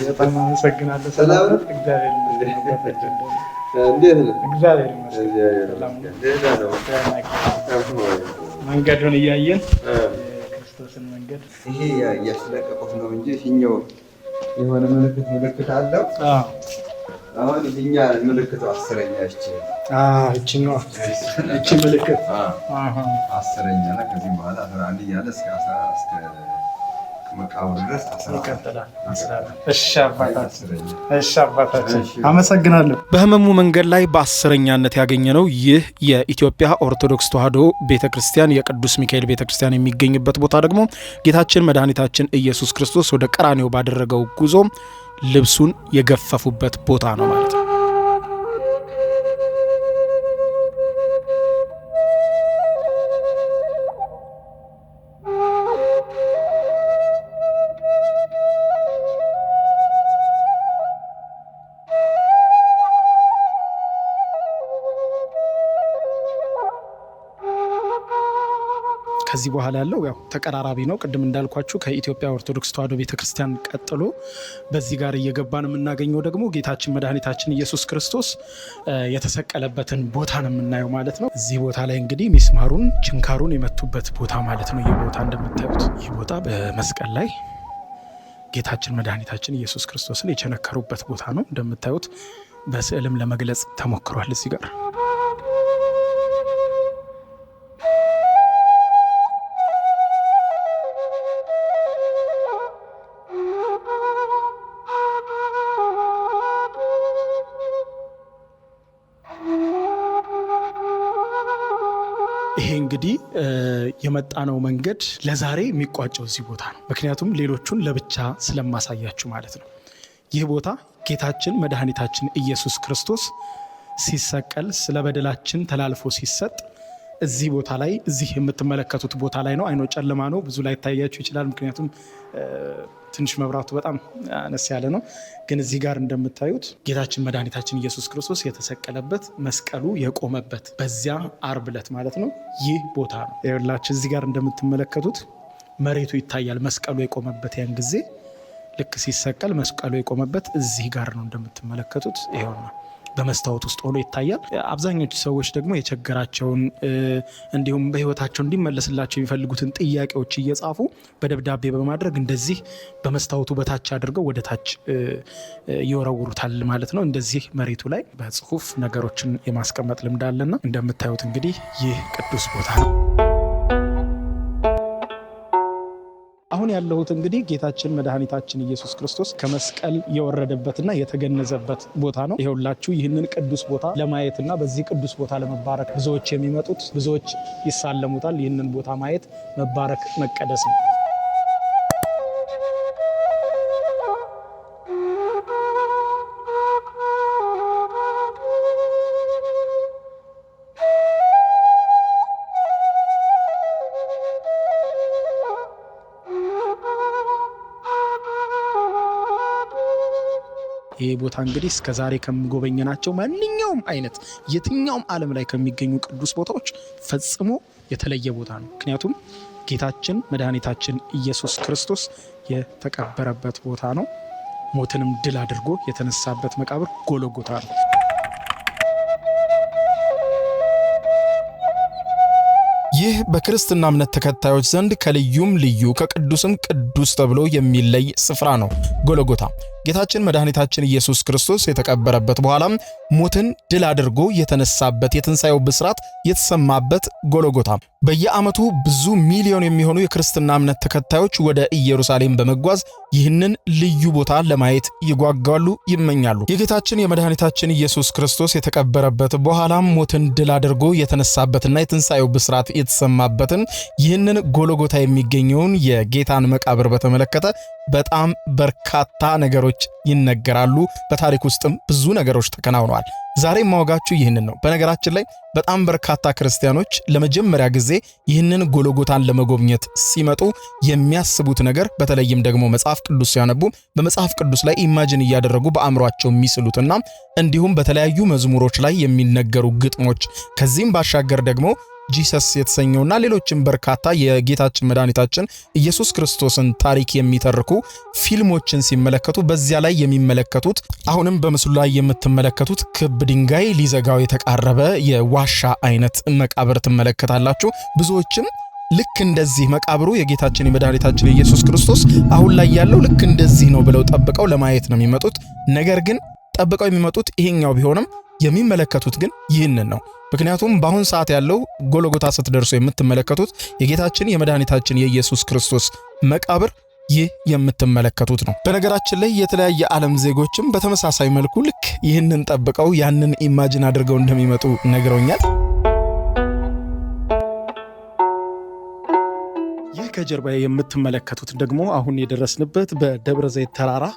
በጣም አመሰግናለሁ። ሰላም ነው። እግዚአብሔር ይመስገን። እግዚአብሔር ይመስገን። መንገዱን እያየን ክርስቶስን መንገድ ይሄ እያስለቀቁት ነው እንጂ ይኸኛው የሆነ ምልክት አለው። አሁን ይሄኛ ምልክቱ 10ኛ እቺ ምልክት 10ኛ ነው። ከዚህ በኋላ 11 እያለ እስከ 14 እስከ መቃብሩ ድረስ ይቀጥላል። እሺ አባታችን አመሰግናለሁ። በህመሙ መንገድ ላይ በ10ኛነት ያገኘነው ይህ የኢትዮጵያ ኦርቶዶክስ ተዋሕዶ ቤተክርስቲያን የቅዱስ ሚካኤል ቤተክርስቲያን የሚገኝበት ቦታ ደግሞ ጌታችን መድኃኒታችን ኢየሱስ ክርስቶስ ወደ ቀራንዮ ባደረገው ጉዞ ልብሱን የገፈፉበት ቦታ ነው ማለት ነው። ከዚህ በኋላ ያለው ያው ተቀራራቢ ነው። ቅድም እንዳልኳችሁ ከኢትዮጵያ ኦርቶዶክስ ተዋሕዶ ቤተክርስቲያን ቀጥሎ በዚህ ጋር እየገባን የምናገኘው ደግሞ ጌታችን መድኃኒታችን ኢየሱስ ክርስቶስ የተሰቀለበትን ቦታ ነው የምናየው ማለት ነው። እዚህ ቦታ ላይ እንግዲህ ሚስማሩን ችንካሩን የመቱበት ቦታ ማለት ነው። ይህ ቦታ እንደምታዩት ይህ ቦታ በመስቀል ላይ ጌታችን መድኃኒታችን ኢየሱስ ክርስቶስን የቸነከሩበት ቦታ ነው። እንደምታዩት በስዕልም ለመግለጽ ተሞክሯል እዚህ ጋር። ይሄ እንግዲህ የመጣነው መንገድ ለዛሬ የሚቋጨው እዚህ ቦታ ነው። ምክንያቱም ሌሎቹን ለብቻ ስለማሳያችሁ ማለት ነው። ይህ ቦታ ጌታችን መድኃኒታችን ኢየሱስ ክርስቶስ ሲሰቀል ስለ በደላችን ተላልፎ ሲሰጥ እዚህ ቦታ ላይ እዚህ የምትመለከቱት ቦታ ላይ ነው። አይኖ ጨለማ ነው፣ ብዙ ላይ ታያችሁ ይችላል። ምክንያቱም ትንሽ መብራቱ በጣም አነስ ያለ ነው። ግን እዚህ ጋር እንደምታዩት ጌታችን መድኃኒታችን ኢየሱስ ክርስቶስ የተሰቀለበት መስቀሉ የቆመበት በዚያ ዓርብ ዕለት ማለት ነው ይህ ቦታ ነው። ይኸውላችሁ እዚህ ጋር እንደምትመለከቱት መሬቱ ይታያል። መስቀሉ የቆመበት ያን ጊዜ ልክ ሲሰቀል መስቀሉ የቆመበት እዚህ ጋር ነው እንደምትመለከቱት። ይኸው ነው በመስታወት ውስጥ ሆኖ ይታያል። አብዛኞቹ ሰዎች ደግሞ የቸገራቸውን እንዲሁም በሕይወታቸው እንዲመለስላቸው የሚፈልጉትን ጥያቄዎች እየጻፉ በደብዳቤ በማድረግ እንደዚህ በመስታወቱ በታች አድርገው ወደ ታች ይወረውሩታል ማለት ነው። እንደዚህ መሬቱ ላይ በጽሁፍ ነገሮችን የማስቀመጥ ልምድ አለና እንደምታዩት እንግዲህ ይህ ቅዱስ ቦታ ነው። አሁን ያለሁት እንግዲህ ጌታችን መድኃኒታችን ኢየሱስ ክርስቶስ ከመስቀል የወረደበትና የተገነዘበት ቦታ ነው። ይኸውላችሁ ይህንን ቅዱስ ቦታ ለማየትና በዚህ ቅዱስ ቦታ ለመባረክ ብዙዎች የሚመጡት ብዙዎች ይሳለሙታል። ይህንን ቦታ ማየት መባረክ መቀደስ ነው። ይህ ቦታ እንግዲህ እስከዛሬ ከምጎበኘናቸው ማንኛውም አይነት የትኛውም ዓለም ላይ ከሚገኙ ቅዱስ ቦታዎች ፈጽሞ የተለየ ቦታ ነው። ምክንያቱም ጌታችን መድኃኒታችን ኢየሱስ ክርስቶስ የተቀበረበት ቦታ ነው። ሞትንም ድል አድርጎ የተነሳበት መቃብር ጎልጎታ ነው። ይህ በክርስትና እምነት ተከታዮች ዘንድ ከልዩም ልዩ ከቅዱስም ቅዱስ ተብሎ የሚለይ ስፍራ ነው ጎልጎታ። ጌታችን መድኃኒታችን ኢየሱስ ክርስቶስ የተቀበረበት በኋላም ሞትን ድል አድርጎ የተነሳበት የትንሣኤው ብስራት የተሰማበት ጎልጎታ። በየዓመቱ ብዙ ሚሊዮን የሚሆኑ የክርስትና እምነት ተከታዮች ወደ ኢየሩሳሌም በመጓዝ ይህንን ልዩ ቦታ ለማየት ይጓጓሉ፣ ይመኛሉ። የጌታችን የመድኃኒታችን ኢየሱስ ክርስቶስ የተቀበረበት በኋላም ሞትን ድል አድርጎ የተነሳበትና የትንሣኤው ብስራት የተሰማበትን ይህንን ጎልጎታ የሚገኘውን የጌታን መቃብር በተመለከተ በጣም በርካታ ነገሮች ይነገራሉ። በታሪክ ውስጥም ብዙ ነገሮች ተከናውነዋል። ዛሬ ማወጋችሁ ይህንን ነው። በነገራችን ላይ በጣም በርካታ ክርስቲያኖች ለመጀመሪያ ጊዜ ይህንን ጎልጎታን ለመጎብኘት ሲመጡ የሚያስቡት ነገር በተለይም ደግሞ መጽሐፍ ቅዱስ ሲያነቡ በመጽሐፍ ቅዱስ ላይ ኢማጂን እያደረጉ በአእምሯቸው የሚስሉትና እንዲሁም በተለያዩ መዝሙሮች ላይ የሚነገሩ ግጥሞች ከዚህም ባሻገር ደግሞ ጂሰስ የተሰኘውና ሌሎችም በርካታ የጌታችን መድኃኒታችን ኢየሱስ ክርስቶስን ታሪክ የሚተርኩ ፊልሞችን ሲመለከቱ በዚያ ላይ የሚመለከቱት አሁንም በምስሉ ላይ የምትመለከቱት ክብ ድንጋይ ሊዘጋው የተቃረበ የዋሻ አይነት መቃብር ትመለከታላችሁ። ብዙዎችም ልክ እንደዚህ መቃብሩ የጌታችን የመድኃኒታችን ኢየሱስ ክርስቶስ አሁን ላይ ያለው ልክ እንደዚህ ነው ብለው ጠብቀው ለማየት ነው የሚመጡት። ነገር ግን ጠብቀው የሚመጡት ይሄኛው ቢሆንም የሚመለከቱት ግን ይህንን ነው። ምክንያቱም በአሁን ሰዓት ያለው ጎልጎታ ስትደርሱ የምትመለከቱት የጌታችን የመድኃኒታችን የኢየሱስ ክርስቶስ መቃብር ይህ የምትመለከቱት ነው። በነገራችን ላይ የተለያየ ዓለም ዜጎችም በተመሳሳይ መልኩ ልክ ይህንን ጠብቀው ያንን ኢማጂን አድርገው እንደሚመጡ ነግረውኛል። ይህ ከጀርባ የምትመለከቱት ደግሞ አሁን የደረስንበት በደብረ ዘይት ተራራ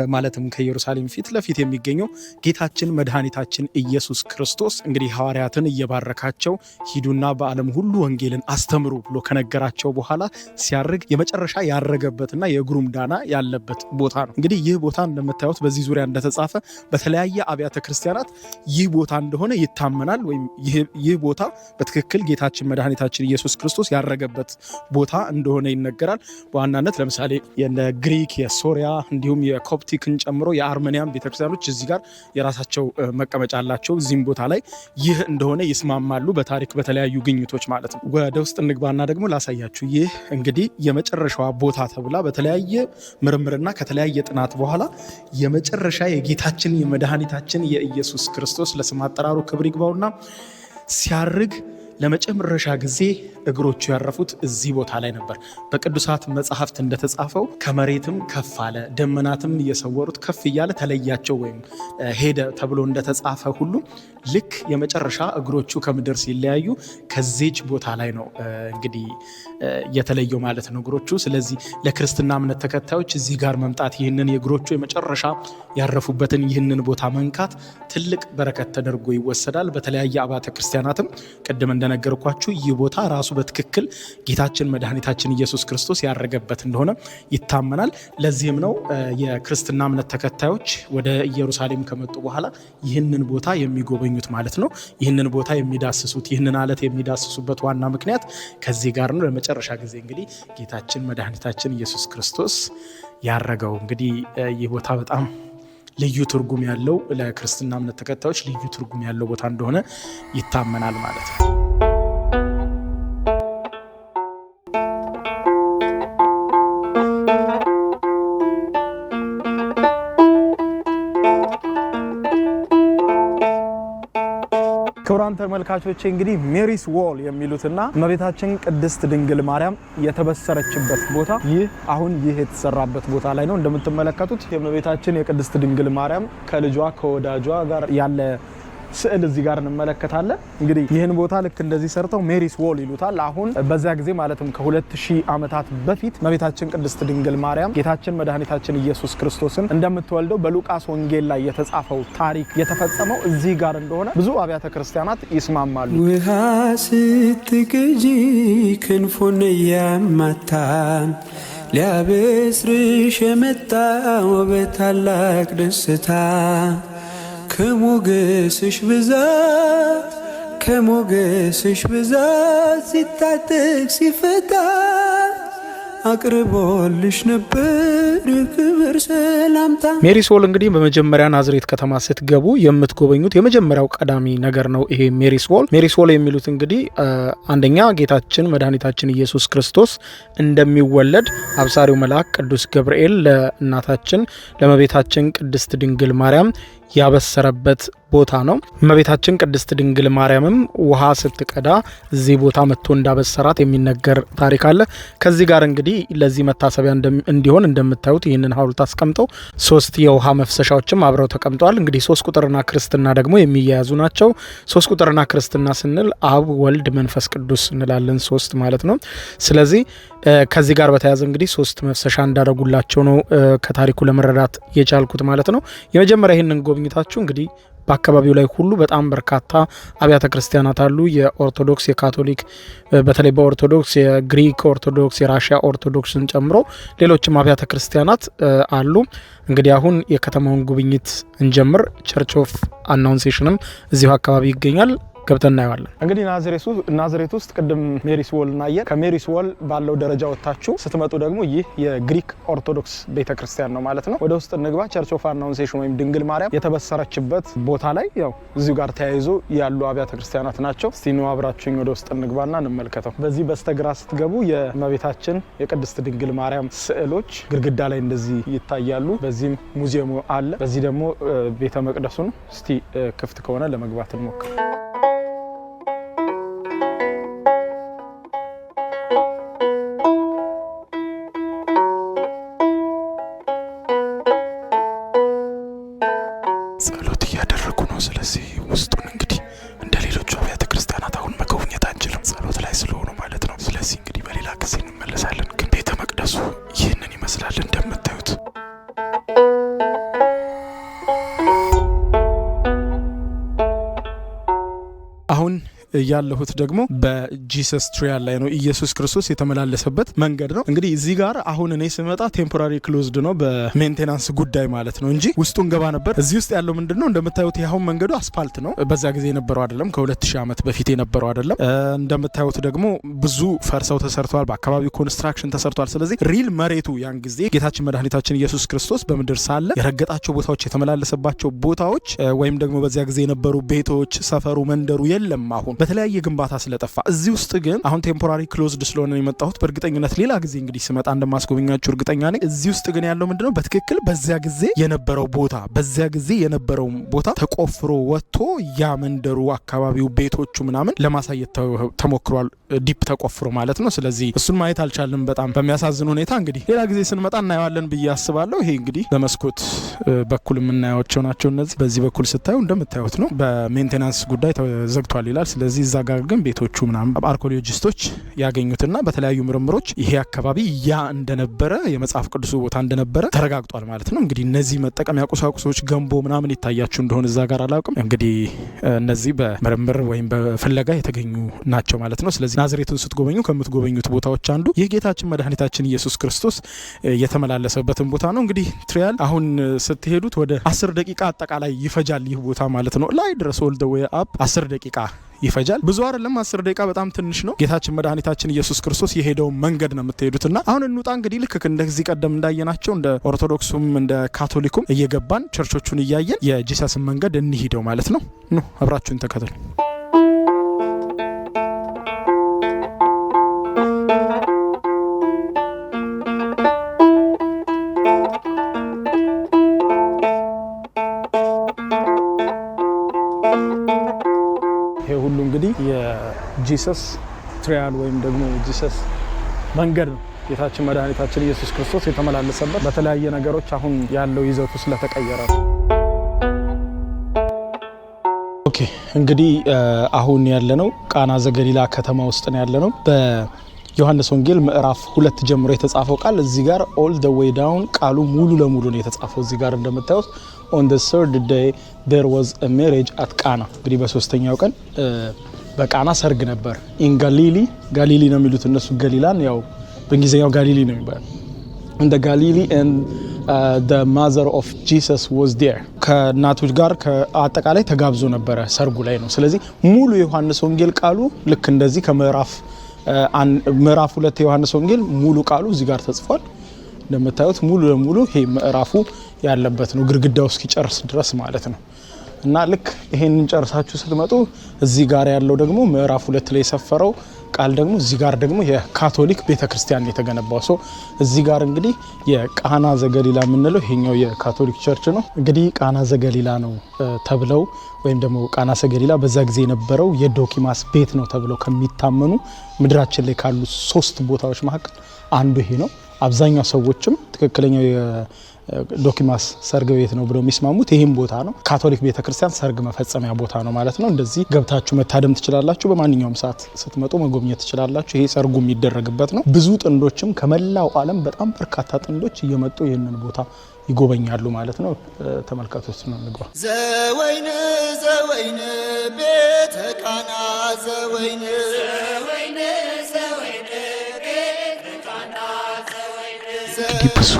ማለትም ከኢየሩሳሌም ፊት ለፊት የሚገኘው ጌታችን መድኃኒታችን ኢየሱስ ክርስቶስ እንግዲህ ሐዋርያትን እየባረካቸው ሂዱና በዓለም ሁሉ ወንጌልን አስተምሩ ብሎ ከነገራቸው በኋላ ሲያርግ የመጨረሻ ያረገበትና የእግሩም ዳና ያለበት ቦታ ነው። እንግዲህ ይህ ቦታ እንደምታዩት በዚህ ዙሪያ እንደተጻፈ በተለያየ አብያተ ክርስቲያናት ይህ ቦታ እንደሆነ ይታመናል። ወይም ይህ ቦታ በትክክል ጌታችን መድኃኒታችን ኢየሱስ ክርስቶስ ያረገበት ቦታ እንደሆነ ይነገራል። በዋናነት ለምሳሌ የግሪክ፣ የሶሪያ እንዲሁም ኮፕቲክን ጨምሮ የአርሜኒያን ቤተክርስቲያኖች እዚህ ጋር የራሳቸው መቀመጫ አላቸው። እዚህም ቦታ ላይ ይህ እንደሆነ ይስማማሉ፣ በታሪክ በተለያዩ ግኝቶች ማለት ነው። ወደ ውስጥ እንግባና ደግሞ ላሳያችሁ። ይህ እንግዲህ የመጨረሻዋ ቦታ ተብላ በተለያየ ምርምርና ከተለያየ ጥናት በኋላ የመጨረሻ የጌታችን የመድኃኒታችን የኢየሱስ ክርስቶስ ለስም አጠራሩ ክብር ይግባውና ሲያርግ ለመጨረሻ ጊዜ እግሮቹ ያረፉት እዚህ ቦታ ላይ ነበር። በቅዱሳት መጽሐፍት እንደተጻፈው ከመሬትም ከፍ አለ፣ ደመናትም እየሰወሩት ከፍ እያለ ተለያቸው ወይም ሄደ ተብሎ እንደተጻፈ ሁሉ ልክ የመጨረሻ እግሮቹ ከምድር ሲለያዩ ከዚች ቦታ ላይ ነው እንግዲህ የተለየው ማለት ነው እግሮቹ። ስለዚህ ለክርስትና እምነት ተከታዮች እዚህ ጋር መምጣት ይህንን የእግሮቹ የመጨረሻ ያረፉበትን ይህንን ቦታ መንካት ትልቅ በረከት ተደርጎ ይወሰዳል። በተለያየ አብያተ ክርስቲያናትም ቅድም እንደነገርኳችሁ ይህ ቦታ ራሱ በትክክል ጌታችን መድኃኒታችን ኢየሱስ ክርስቶስ ያረገበት እንደሆነ ይታመናል። ለዚህም ነው የክርስትና እምነት ተከታዮች ወደ ኢየሩሳሌም ከመጡ በኋላ ይህንን ቦታ የሚጎበኙት ማለት ነው። ይህንን ቦታ የሚዳስሱት፣ ይህንን አለት የሚዳስሱበት ዋና ምክንያት ከዚህ ጋር ነው። ለመጨረሻ ጊዜ እንግዲህ ጌታችን መድኃኒታችን ኢየሱስ ክርስቶስ ያረገው እንግዲህ ይህ ቦታ በጣም ልዩ ትርጉም ያለው ለክርስትና እምነት ተከታዮች ልዩ ትርጉም ያለው ቦታ እንደሆነ ይታመናል ማለት ነው። ክቡራን ተመልካቾቼ እንግዲህ ሜሪስ ዎል የሚሉትና እመቤታችን ቅድስት ድንግል ማርያም የተበሰረችበት ቦታ ይህ የተሰራበት ቦታ ላይ ነው። እንደምትመለከቱት የእመቤታችን የቅድስት ድንግል ማርያም ከልጇ ከወዳጇ ጋር ያለ ስዕል እዚህ ጋር እንመለከታለን። እንግዲህ ይህን ቦታ ልክ እንደዚህ ሰርተው ሜሪስ ዎል ይሉታል። አሁን በዚያ ጊዜ ማለትም ከ2000 ዓመታት በፊት እመቤታችን ቅድስት ድንግል ማርያም ጌታችን መድኃኒታችን ኢየሱስ ክርስቶስን እንደምትወልደው በሉቃስ ወንጌል ላይ የተጻፈው ታሪክ የተፈጸመው እዚህ ጋር እንደሆነ ብዙ አብያተ ክርስቲያናት ይስማማሉ። ውሃ ስትቅጂ ክንፉን እያማታን ሊያበስርሽ የመጣው በታላቅ ደስታ ከሞገስሽ ብዛት ሲታጠቅ ሲፈታ አቅርቦልሽ ነበር ክብር ሰላምታ። ሜሪስ ዎል እንግዲህ በመጀመሪያ ናዝሬት ከተማ ስትገቡ የምትጎበኙት የመጀመሪያው ቀዳሚ ነገር ነው ይሄ ሜሪስ ዎል። ሜሪስ ዎል የሚሉት እንግዲህ አንደኛ ጌታችን መድኃኒታችን ኢየሱስ ክርስቶስ እንደሚወለድ አብሳሪው መልአክ ቅዱስ ገብርኤል ለእናታችን ለእመቤታችን ቅድስት ድንግል ማርያም ያበሰረበት ቦታ ነው። እመቤታችን ቅድስት ድንግል ማርያምም ውሃ ስትቀዳ እዚህ ቦታ መጥቶ እንዳበሰራት የሚነገር ታሪክ አለ። ከዚህ ጋር እንግዲህ ለዚህ መታሰቢያ እንዲሆን እንደምታዩት ይህንን ሐውልት አስቀምጠው 3 የውሃ መፍሰሻዎችም አብረው ተቀምጠዋል። እንግዲህ 3 ቁጥርና ክርስትና ደግሞ የሚያያዙ ናቸው። 3 ቁጥርና ክርስትና ስንል አብ ወልድ መንፈስ ቅዱስ እንላለን 3 ማለት ነው። ስለዚህ ከዚህ ጋር በተያያዘ እንግዲህ 3 መፍሰሻ እንዳደረጉላቸው ነው ከታሪኩ ለመረዳት የቻልኩት ማለት ነው። የመጀመሪያ ይህንን ጎብኝታችሁ እንግዲህ በአካባቢው ላይ ሁሉ በጣም በርካታ አብያተ ክርስቲያናት አሉ። የኦርቶዶክስ፣ የካቶሊክ፣ በተለይ በኦርቶዶክስ የግሪክ ኦርቶዶክስ፣ የራሽያ ኦርቶዶክስን ጨምሮ ሌሎችም አብያተ ክርስቲያናት አሉ። እንግዲህ አሁን የከተማውን ጉብኝት እንጀምር። ቸርች ኦፍ አናውንሴሽንም እዚሁ አካባቢ ይገኛል። ገብተን እናየዋለን። እንግዲህ ናዝሬት ውስጥ ቅድም ሜሪስ ዎል እናየ። ከሜሪስ ዎል ባለው ደረጃ ወጣችሁ ስትመጡ ደግሞ ይህ የግሪክ ኦርቶዶክስ ቤተክርስቲያን ነው ማለት ነው። ወደ ውስጥ እንግባ። ቸርች ኦፍ አናውንሴሽን ወይም ድንግል ማርያም የተበሰረችበት ቦታ ላይ ያው እዚሁ ጋር ተያይዞ ያሉ አብያተ ክርስቲያናት ናቸው። እስቲ ነው አብራችሁኝ ወደ ውስጥ እንግባና እንመልከተው። በዚህ በስተግራ ስትገቡ የእመቤታችን የቅድስት ድንግል ማርያም ስዕሎች ግድግዳ ላይ እንደዚህ ይታያሉ። በዚህም ሙዚየሙ አለ። በዚህ ደግሞ ቤተ መቅደሱን እስቲ ክፍት ከሆነ ለመግባት እንሞክር። ጸሎት እያደረጉ ነው። ስለዚህ ውስጡን እንግዲህ እንደ ሌሎቹ አብያተ ክርስቲያናት አሁን መጎብኘት አንችልም፣ ጸሎት ላይ ስለሆኑ ማለት ነው። ስለዚህ እንግዲህ በሌላ ጊዜ እንመለሳለን። ግን ቤተ መቅደሱ ይህንን ይመስላል እንደምታዩት። አሁን ያለሁት ደግሞ በጂሰስ ትሪያል ላይ ነው። ኢየሱስ ክርስቶስ የተመላለሰበት መንገድ ነው። እንግዲህ እዚህ ጋር አሁን እኔ ስመጣ ቴምፖራሪ ክሎዝድ ነው በሜንቴናንስ ጉዳይ ማለት ነው እንጂ ውስጡን ገባ ነበር። እዚህ ውስጥ ያለው ምንድነው እንደምታዩት ያሁን መንገዱ አስፋልት ነው። በዛ ጊዜ የነበረው አይደለም፣ ከ2000 ዓመት በፊት የነበረው አይደለም። እንደምታዩት ደግሞ ብዙ ፈርሰው ተሰርተዋል። በአካባቢው ኮንስትራክሽን ተሰርተዋል። ስለዚህ ሪል መሬቱ ያን ጊዜ ጌታችን መድኃኒታችን ኢየሱስ ክርስቶስ በምድር ሳለ የረገጣቸው ቦታዎች፣ የተመላለሰባቸው ቦታዎች ወይም ደግሞ በዚያ ጊዜ የነበሩ ቤቶች፣ ሰፈሩ፣ መንደሩ የለም አሁን በተለያየ ግንባታ ስለጠፋ። እዚህ ውስጥ ግን አሁን ቴምፖራሪ ክሎዝድ ስለሆነ የመጣሁት በእርግጠኝነት ሌላ ጊዜ እንግዲህ ስመጣ እንደማስጎበኛችሁ እርግጠኛ ነኝ። እዚህ ውስጥ ግን ያለው ምንድነው በትክክል በዚያ ጊዜ የነበረው ቦታ ተቆፍሮ ወጥቶ ያ መንደሩ፣ አካባቢው፣ ቤቶቹ ምናምን ለማሳየት ተሞክሯል። ዲፕ ተቆፍሮ ማለት ነው። ስለዚህ እሱን ማየት አልቻልንም በጣም በሚያሳዝን ሁኔታ። እንግዲህ ሌላ ጊዜ ስንመጣ እናየዋለን ብዬ አስባለሁ። ይሄ እንግዲህ በመስኮት በኩል የምናያቸው ናቸው እነዚህ። በዚህ በኩል ስታዩ እንደምታዩት ነው በሜንቴናንስ ጉዳይ ተዘግቷል ይላል። ስለዚህ እዛ ጋር ግን ቤቶቹ ምናምን አርኮሎጂስቶች ያገኙትና በተለያዩ ምርምሮች ይሄ አካባቢ ያ እንደነበረ የመጽሐፍ ቅዱሱ ቦታ እንደነበረ ተረጋግጧል ማለት ነው። እንግዲህ እነዚህ መጠቀሚያ ቁሳቁሶች ገንቦ ምናምን ይታያችሁ እንደሆነ እዛ ጋር አላውቅም። እንግዲህ እነዚህ በምርምር ወይም በፍለጋ የተገኙ ናቸው ማለት ነው። ስለዚህ ናዝሬትን ስትጎበኙ ከምትጎበኙት ቦታዎች አንዱ ይህ ጌታችን መድኃኒታችን ኢየሱስ ክርስቶስ የተመላለሰበትን ቦታ ነው። እንግዲህ ትሪያል አሁን ስትሄዱት ወደ 10 ደቂቃ አጠቃላይ ይፈጃል ይህ ቦታ ማለት ነው። ላይ ድረስ ኦል ዘ ዌይ አፕ 10 ደቂቃ ይፈጃል። ብዙ አይደለም 10 ደቂቃ በጣም ትንሽ ነው። ጌታችን መድኃኒታችን ኢየሱስ ክርስቶስ የሄደው መንገድ ነው የምትሄዱትና አሁን እንውጣ። እንግዲህ ልክ እንደዚህ ቀደም እንዳየናቸው እንደ ኦርቶዶክሱም እንደ ካቶሊኩም እየገባን ቸርቾቹን እያየን የጂሰስን መንገድ እንሂደው ማለት ነው። ኑ አብራችሁን ተከተሉ። ይሄ ሁሉ እንግዲህ የጂሰስ ትሪያል ወይም ደግሞ ጂሰስ መንገድ ነው። ጌታችን መድኃኒታችን ኢየሱስ ክርስቶስ የተመላለሰበት በተለያየ ነገሮች አሁን ያለው ይዘቱ ስለተቀየረ ነው። ኦኬ እንግዲህ አሁን ያለነው ቃና ዘገሊላ ከተማ ውስጥ ነው ያለነው። በዮሐንስ ወንጌል ምዕራፍ 2 ጀምሮ የተጻፈው ቃል እዚህ ጋር ኦል ዘ ዌይ ዳውን ቃሉ ሙሉ ለሙሉ ነው የተጻፈው። እዚህ ጋር እንደምታዩት on the third day there was a marriage at Cana። እንግዲህ በሶስተኛው ቀን በቃና ሰርግ ነበር። in ጋሊሊ ነው የሚሉት እነሱ ገሊላን፣ ያው በእንግሊዝኛው ጋሊሊ ነው የሚባለው። in the Galilee and the mother of Jesus was there። ከእናቶች ጋር ከአጠቃላይ ተጋብዞ ነበረ ሰርጉ ላይ ነው። ስለዚህ ሙሉ የዮሐንስ ወንጌል ቃሉ ልክ እንደዚህ ከምዕራፍ 2 የዮሐንስ ወንጌል ሙሉ ቃሉ እዚህ ጋር ተጽፏል። እንደምታዩት ሙሉ ለሙሉ ይሄ ምዕራፉ ያለበት ነው ግድግዳው እስኪጨርስ ድረስ ማለት ነው። እና ልክ ይሄንን ጨርሳችሁ ስትመጡ እዚህ ጋር ያለው ደግሞ ምዕራፍ 2 ላይ የሰፈረው ቃል ደግሞ እዚህ ጋር ደግሞ የካቶሊክ ቤተክርስቲያን የተገነባው ሰው እዚህ ጋር እንግዲህ የቃና ዘገሊላ የምንለው ይሄኛው የካቶሊክ ቸርች ነው። እንግዲህ ቃና ዘገሊላ ነው ተብለው ወይም ደግሞ ቃና ዘገሊላ በዛ ጊዜ የነበረው የዶኪማስ ቤት ነው ተብለው ከሚታመኑ ምድራችን ላይ ካሉ 3 ቦታዎች መካከል አንዱ ይሄ ነው። አብዛኛው ሰዎችም ትክክለኛው የዶኪማስ ሰርግ ቤት ነው ብለው የሚስማሙት ይህም ቦታ ነው። ካቶሊክ ቤተክርስቲያን ሰርግ መፈጸሚያ ቦታ ነው ማለት ነው። እንደዚህ ገብታችሁ መታደም ትችላላችሁ። በማንኛውም ሰዓት ስትመጡ መጎብኘት ትችላላችሁ። ይሄ ሰርጉ የሚደረግበት ነው። ብዙ ጥንዶችም ከመላው ዓለም በጣም በርካታ ጥንዶች እየመጡ ይህንን ቦታ ይጎበኛሉ ማለት ነው። ተመልካቾች ነው ንግባ ዘወይን ዘወይን ቤተ ቃና ዘወይን እንግዲህ ብዙ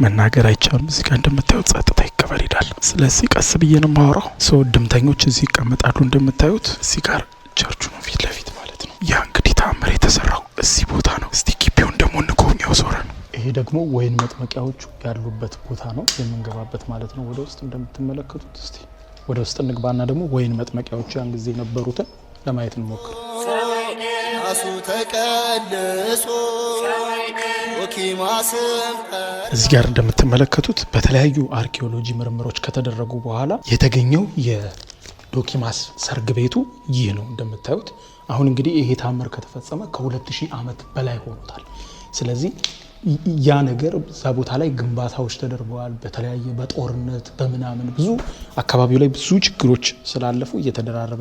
መናገር አይቻልም። እዚህ ጋር እንደምታዩት ጸጥታ ይከበር ይላል። ስለዚህ ቀስ ብዬ ነው የማወራው። ሰው ድምተኞች እዚህ ይቀመጣሉ። እንደምታዩት እዚህ ጋር ቸርቹ ነው ፊት ለፊት ማለት ነው። ያ እንግዲህ ተአምር የተሰራው እዚህ ቦታ ነው። እስቲ ግቢውን ደግሞ እንጎብኘው ዞረን። ይሄ ደግሞ ወይን መጥመቂያዎቹ ያሉበት ቦታ ነው የምንገባበት ማለት ነው። ወደ ውስጥ እንደምትመለከቱት እስቲ ወደ ውስጥ እንግባና ደግሞ ወይን መጥመቂያዎቹ ያን ጊዜ የነበሩትን ለማየት እንሞክር። አሱ ተቀልሶ እዚህ ጋር እንደምትመለከቱት በተለያዩ አርኪኦሎጂ ምርምሮች ከተደረጉ በኋላ የተገኘው የዶኪማስ ሰርግ ቤቱ ይህ ነው እንደምታዩት። አሁን እንግዲህ ይሄ ታምር ከተፈጸመ ከ2000 ዓመት በላይ ሆኖታል። ስለዚህ ያ ነገር እዛ ቦታ ላይ ግንባታዎች ተደርገዋል። በተለያየ በጦርነት በምናምን ብዙ አካባቢው ላይ ብዙ ችግሮች ስላለፉ እየተደራረበ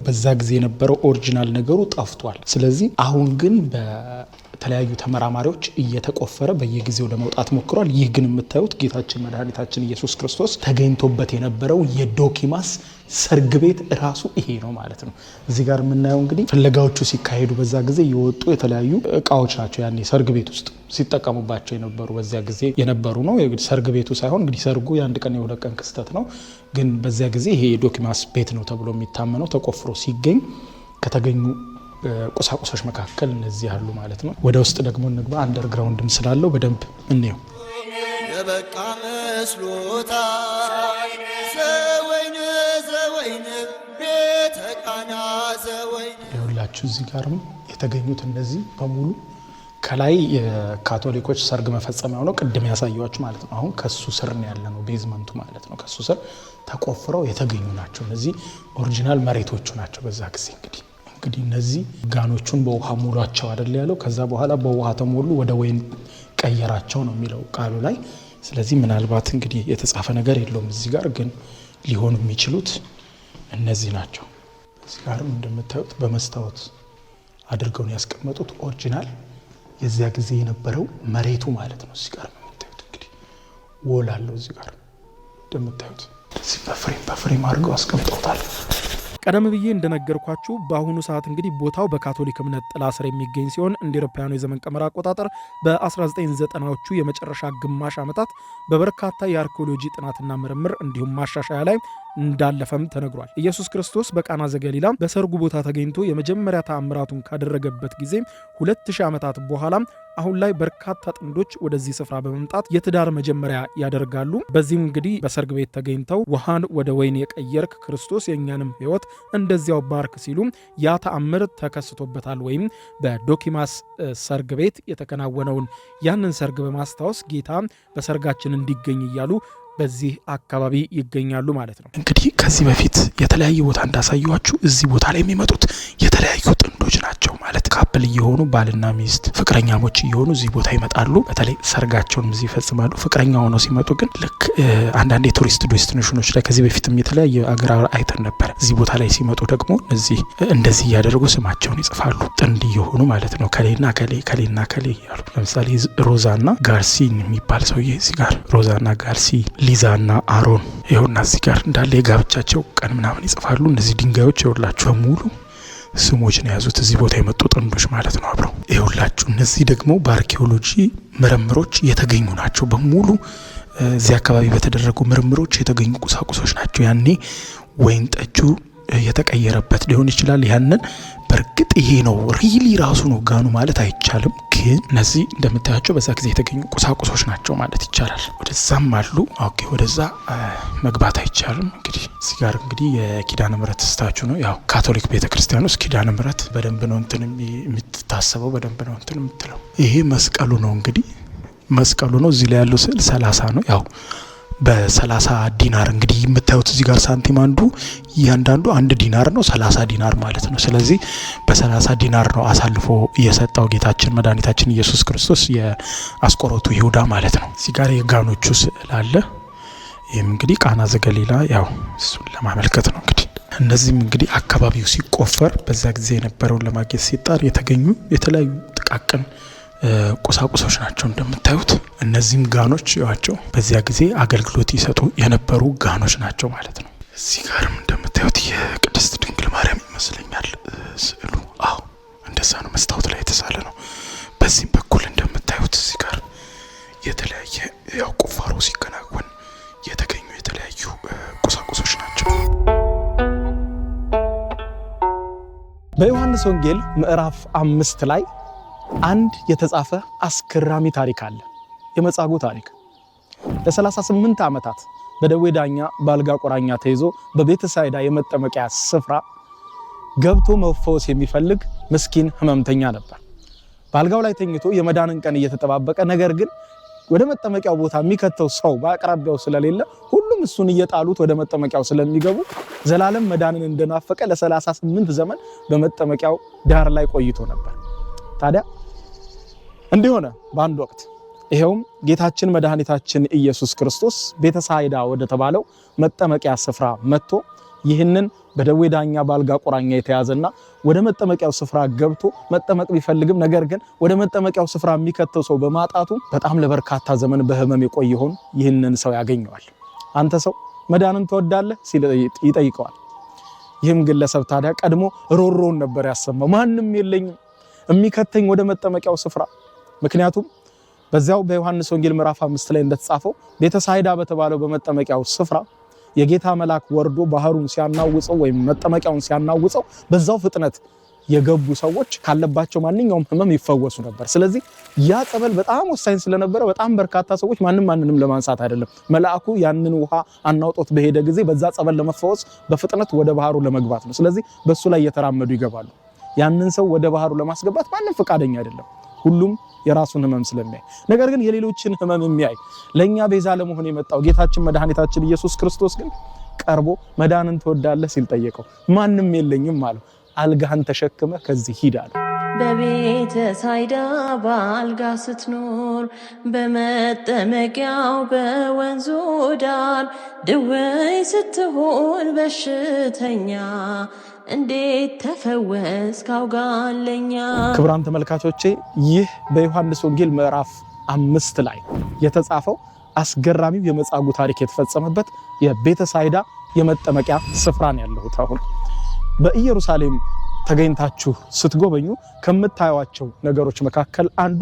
በዛ ጊዜ የነበረው ኦሪጂናል ነገሩ ጠፍቷል። ስለዚህ አሁን ግን በተለያዩ ተመራማሪዎች እየተቆፈረ በየጊዜው ለመውጣት ሞክሯል። ይህ ግን የምታዩት ጌታችን መድኃኒታችን ኢየሱስ ክርስቶስ ተገኝቶበት የነበረው የዶኪማስ ሰርግ ቤት ራሱ ይሄ ነው ማለት ነው። እዚህ ጋር የምናየው እንግዲህ ፍለጋዎቹ ሲካሄዱ በዛ ጊዜ የወጡ የተለያዩ እቃዎች ናቸው። ያኔ ሰርግ ቤት ውስጥ ሲጠቀሙባቸው የነበሩ በዚያ ጊዜ የነበሩ ነው። ሰርግ ቤቱ ሳይሆን እንግዲህ ሰርጉ የአንድ ቀን የሁለት ቀን ክስተት ነው። ግን በዚያ ጊዜ ይሄ የዶኪማስ ቤት ነው ተብሎ የሚታመነው ተቆፍሮ ሲገኝ ከተገኙ ቁሳቁሶች መካከል እነዚህ ያሉ ማለት ነው። ወደ ውስጥ ደግሞ እንግባ። አንደርግራውንድም ስላለው በደንብ እንየው። የበቃ መስሎታል ዘወይን ዘወይን ቤተ ቃና ዘወይን። ይኸውላችሁ እዚህ ጋርም የተገኙት እነዚህ በሙሉ ከላይ የካቶሊኮች ሰርግ መፈጸሚያው ነው ቅድም ያሳየዋችሁ ማለት ነው። አሁን ከሱ ስር ነው ያለ ነው ቤዝመንቱ ማለት ነው። ከሱ ስር ተቆፍረው የተገኙ ናቸው። እነዚህ ኦሪጂናል መሬቶቹ ናቸው። በዛ ጊዜ እንግዲህ እነዚህ ጋኖቹን በውሃ ሙሏቸው አይደል ያለው። ከዛ በኋላ በውሃ ተሞሉ ወደ ወይን ቀየራቸው ነው የሚለው ቃሉ ላይ። ስለዚህ ምናልባት እንግዲህ የተጻፈ ነገር የለውም እዚህ ጋር፣ ግን ሊሆኑ የሚችሉት እነዚህ ናቸው። እዚህ ጋርም እንደምታዩት በመስታወት አድርገው ነው ያስቀመጡት። ኦሪጂናል የዚያ ጊዜ የነበረው መሬቱ ማለት ነው። እዚህ ጋር ነው የምታዩት እንግዲህ ወል አለው እዚህ ጋር እንደምታዩት። እዚህ በፍሬም አድርገው አስቀምጠውታል። ቀደም ብዬ እንደነገርኳችሁ በአሁኑ ሰዓት እንግዲህ ቦታው በካቶሊክ እምነት ጥላ ስር የሚገኝ ሲሆን እንደ አውሮፓውያኑ የዘመን ቀመር አቆጣጠር በ1990ዎቹ የመጨረሻ ግማሽ ዓመታት በበርካታ የአርኪኦሎጂ ጥናትና ምርምር እንዲሁም ማሻሻያ ላይ እንዳለፈም ተነግሯል። ኢየሱስ ክርስቶስ በቃና ዘገሊላ በሰርጉ ቦታ ተገኝቶ የመጀመሪያ ተአምራቱን ካደረገበት ጊዜ 2000 ዓመታት በኋላ አሁን ላይ በርካታ ጥንዶች ወደዚህ ስፍራ በመምጣት የትዳር መጀመሪያ ያደርጋሉ። በዚህም እንግዲህ በሰርግ ቤት ተገኝተው ውሃን ወደ ወይን የቀየርክ ክርስቶስ የእኛንም ሕይወት እንደዚያው ባርክ ሲሉ ያ ተአምር ተከስቶበታል። ወይም በዶኪማስ ሰርግ ቤት የተከናወነውን ያንን ሰርግ በማስታወስ ጌታ በሰርጋችን እንዲገኝ እያሉ በዚህ አካባቢ ይገኛሉ ማለት ነው። እንግዲህ ከዚህ በፊት የተለያየ ቦታ እንዳሳየኋችሁ እዚህ ቦታ ላይ የሚመጡት የተለያዩ ጥንዶች ናቸው ማለት ካፕል እየሆኑ ባልና ሚስት ፍቅረኛሞች እየሆኑ እዚህ ቦታ ይመጣሉ። በተለይ ሰርጋቸውን እዚህ ይፈጽማሉ። ፍቅረኛ ሆነው ሲመጡ ግን ልክ አንዳንድ የቱሪስት ዴስቲኔሽኖች ላይ ከዚህ በፊትም የተለያየ አገር አይተን ነበር። እዚህ ቦታ ላይ ሲመጡ ደግሞ እንደዚህ እያደረጉ ስማቸውን ይጽፋሉ። ጥንድ እየሆኑ ማለት ነው። ከሌና ከሌ ከሌና ከሌ ያሉ ለምሳሌ ሮዛና ጋርሲን የሚባል ሰውዬ እዚህ ጋር ሮዛና ጋርሲ፣ ሊዛና አሮን ይኸውና እዚህ ጋር እንዳለ የጋብቻቸው ቀን ምናምን ይጽፋሉ። እነዚህ ድንጋዮች ይኸውላችሁ ሙሉ ስሞች ነው የያዙት እዚህ ቦታ የመጡ ጥንዶች ማለት ነው አብረው። ይኸውላችሁ እነዚህ ደግሞ በአርኪኦሎጂ ምርምሮች የተገኙ ናቸው። በሙሉ እዚህ አካባቢ በተደረጉ ምርምሮች የተገኙ ቁሳቁሶች ናቸው። ያኔ ወይን ጠጁ የተቀየረበት ሊሆን ይችላል። ያንን በርግጥ ይሄ ነው ሪሊ ራሱ ነው ጋኑ ማለት አይቻልም። ግን እነዚህ እንደምታያቸው በዛ ጊዜ የተገኙ ቁሳቁሶች ናቸው ማለት ይቻላል። ወደዛም አሉ። ኦኬ ወደዛ መግባት አይቻልም። እንግዲህ እዚህ ጋር እንግዲህ የኪዳነ ምሕረት ስታቹ ነው። ያው ካቶሊክ ቤተክርስቲያን ውስጥ ኪዳነ ምሕረት በደንብ ነው እንትን የምትታሰበው፣ በደንብ ነው እንትን የምትለው። ይሄ መስቀሉ ነው እንግዲህ መስቀሉ ነው። እዚህ ላይ ያለው ስዕል 30 ነው። ያው በ30 ዲናር እንግዲህ የምታዩት እዚህ ጋር ሳንቲም አንዱ እያንዳንዱ 1 ዲናር ነው፣ 30 ዲናር ማለት ነው። ስለዚህ በ30 ዲናር ነው አሳልፎ የሰጠው ጌታችን መድኃኒታችን ኢየሱስ ክርስቶስ የአስቆሮቱ ይሁዳ ማለት ነው። እዚህ ጋር የጋኖቹ ስዕል አለ። ይህም እንግዲህ ቃና ዘገሊላ ያው እሱን ለማመልከት ነው። እንግዲህ እነዚህም እንግዲህ አካባቢው ሲቆፈር በዛ ጊዜ የነበረውን ለማግኘት ሲጣር የተገኙ የተለያዩ ጥቃቅን ቁሳቁሶች ናቸው እንደምታዩት። እነዚህም ጋኖች ያቸው በዚያ ጊዜ አገልግሎት ይሰጡ የነበሩ ጋኖች ናቸው ማለት ነው። እዚህ ጋርም እንደምታዩት የቅድስት ድንግል ማርያም ይመስለኛል ስዕሉ። አዎ እንደዛ ነው፣ መስታወት ላይ የተሳለ ነው። በዚህም በኩል እንደምታዩት እዚህ ጋር የተለያየ ያው ቁፋሮ ሲከናወን የተገኙ የተለያዩ ቁሳቁሶች ናቸው። በዮሐንስ ወንጌል ምዕራፍ 5 ላይ አንድ የተጻፈ አስገራሚ ታሪክ አለ። የመጻጉዕ ታሪክ። ለ38 ዓመታት በደዌ ዳኛ በአልጋ ቁራኛ ተይዞ በቤተሳይዳ የመጠመቂያ ስፍራ ገብቶ መፈወስ የሚፈልግ ምስኪን ህመምተኛ ነበር። በአልጋው ላይ ተኝቶ የመዳንን ቀን እየተጠባበቀ ነገር ግን ወደ መጠመቂያው ቦታ የሚከተው ሰው በአቅራቢያው ስለሌለ ሁሉም እሱን እየጣሉት ወደ መጠመቂያው ስለሚገቡ ዘላለም መዳንን እንደናፈቀ ለ38 ዘመን በመጠመቂያው ዳር ላይ ቆይቶ ነበር። ታዲያ እንዲህ ሆነ በአንድ ወቅት። ይሄውም ጌታችን መድኃኒታችን ኢየሱስ ክርስቶስ ቤተሳይዳ ወደ ተባለው መጠመቂያ ስፍራ መጥቶ ይህንን በደዌ ዳኛ በአልጋ ቁራኛ የተያዘና ወደ መጠመቂያው ስፍራ ገብቶ መጠመቅ ቢፈልግም ነገር ግን ወደ መጠመቂያው ስፍራ የሚከተው ሰው በማጣቱ በጣም ለበርካታ ዘመን በህመም የቆየውን ይህንን ሰው ያገኘዋል። አንተ ሰው መዳንን ትወዳለህ ሲል ይጠይቀዋል። ይህም ግለሰብ ታዲያ ቀድሞ ሮሮውን ነበር ያሰማው። ማንም የለኝም የሚከተኝ ወደ መጠመቂያው ስፍራ። ምክንያቱም በዚያው በዮሐንስ ወንጌል ምዕራፍ 5 ላይ እንደተጻፈው ቤተሳይዳ በተባለው በመጠመቂያው ስፍራ የጌታ መልአክ ወርዶ ባህሩን ሲያናውጸው ወይም መጠመቂያውን ሲያናውጸው በዛው ፍጥነት የገቡ ሰዎች ካለባቸው ማንኛውም ህመም ይፈወሱ ነበር። ስለዚህ ያ ጸበል በጣም ወሳኝ ስለነበረ በጣም በርካታ ሰዎች ማንንም ለማንሳት አይደለም፣ መልአኩ ያንን ውሃ አናውጦት በሄደ ጊዜ በዛ ጸበል ለመፈወስ በፍጥነት ወደ ባህሩ ለመግባት ነው። ስለዚህ በሱ ላይ እየተራመዱ ይገባሉ። ያንን ሰው ወደ ባህሩ ለማስገባት ማንም ፈቃደኛ አይደለም፣ ሁሉም የራሱን ህመም ስለሚያይ። ነገር ግን የሌሎችን ህመም የሚያይ ለኛ ቤዛ ለመሆን የመጣው ጌታችን መድኃኒታችን ኢየሱስ ክርስቶስ ግን ቀርቦ መዳንን ትወዳለህ ሲል ጠየቀው። ማንም የለኝም አለው። አልጋህን ተሸክመ ከዚህ ሂድ አለ። በቤተ ሳይዳ በአልጋ ስትኖር በመጠመቂያው በወንዙ ዳር ድውይ ስትሆን በሽተኛ እንዴት ተፈወስ ካውጋለኛ። ክቡራን ተመልካቾቼ ይህ በዮሐንስ ወንጌል ምዕራፍ 5 ላይ የተጻፈው አስገራሚው የመጻጉዕ ታሪክ የተፈጸመበት የቤተሳይዳ የመጠመቂያ ስፍራ ነው ያለሁት። አሁን በኢየሩሳሌም ተገኝታችሁ ስትጎበኙ ከምታዩዋቸው ነገሮች መካከል አንዱ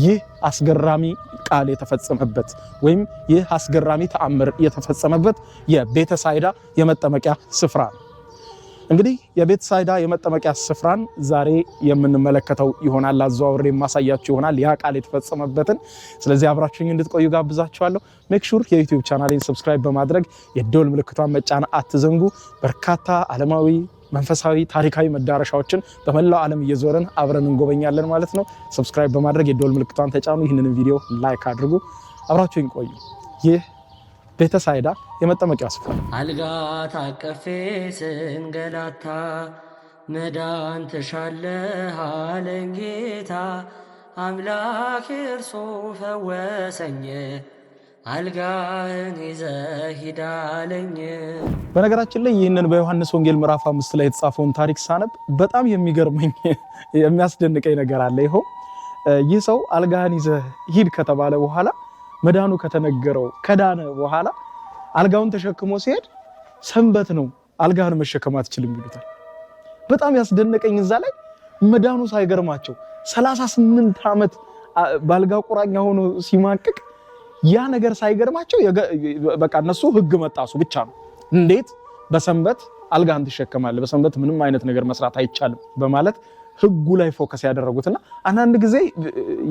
ይህ አስገራሚ ቃል የተፈጸመበት ወይም ይህ አስገራሚ ተአምር የተፈጸመበት የቤተሳይዳ የመጠመቂያ ስፍራ ነው። እንግዲህ የቤተሳይዳ የመጠመቂያ ስፍራን ዛሬ የምንመለከተው ይሆናል። አዘዋውሬ የማሳያችሁ ይሆናል ያ ቃል የተፈጸመበትን። ስለዚህ አብራችሁኝ እንድትቆዩ ጋብዛችኋለሁ። ሜክ ሹር የዩቲዩብ ቻናሌን ሰብስክራይብ በማድረግ የደወል ምልክቷን መጫን አትዘንጉ። በርካታ ዓለማዊ መንፈሳዊ ታሪካዊ መዳረሻዎችን በመላው ዓለም እየዞርን አብረን እንጎበኛለን ማለት ነው። ሰብስክራይብ በማድረግ የደወል ምልክቷን ተጫኑ። ይህንን ቪዲዮ ላይክ አድርጉ። አብራችሁኝ ቆዩ። ይህ ቤተሳይዳ የመጠመቂያ ስፍራ። አልጋ ታቀፌ ስንገላታ መዳን ተሻለህ አለኝ ጌታ፣ አምላክ እርሱ ፈወሰኝ፣ አልጋህን ይዘህ ሂድ አለኝ። በነገራችን ላይ ይህንን በዮሐንስ ወንጌል ምዕራፍ 5 ላይ የተጻፈውን ታሪክ ሳነብ በጣም የሚገርመኝ የሚያስደንቀኝ ነገር አለ። ይኸው ይህ ሰው አልጋህን ይዘህ ሂድ ከተባለ በኋላ መዳኑ ከተነገረው ከዳነ በኋላ አልጋውን ተሸክሞ ሲሄድ ሰንበት ነው፣ አልጋህን መሸከም አትችልም ይሉታል። በጣም ያስደነቀኝ እዛ ላይ መዳኑ ሳይገርማቸው 38 ዓመት በአልጋ ቁራኛ ሆኖ ሲማቅቅ ያ ነገር ሳይገርማቸው በቃ እነሱ ህግ መጣሱ ብቻ ነው። እንዴት በሰንበት አልጋህን ትሸከማለህ፣ በሰንበት ምንም አይነት ነገር መስራት አይቻልም በማለት ህጉ ላይ ፎከስ ያደረጉትና አንዳንድ ጊዜ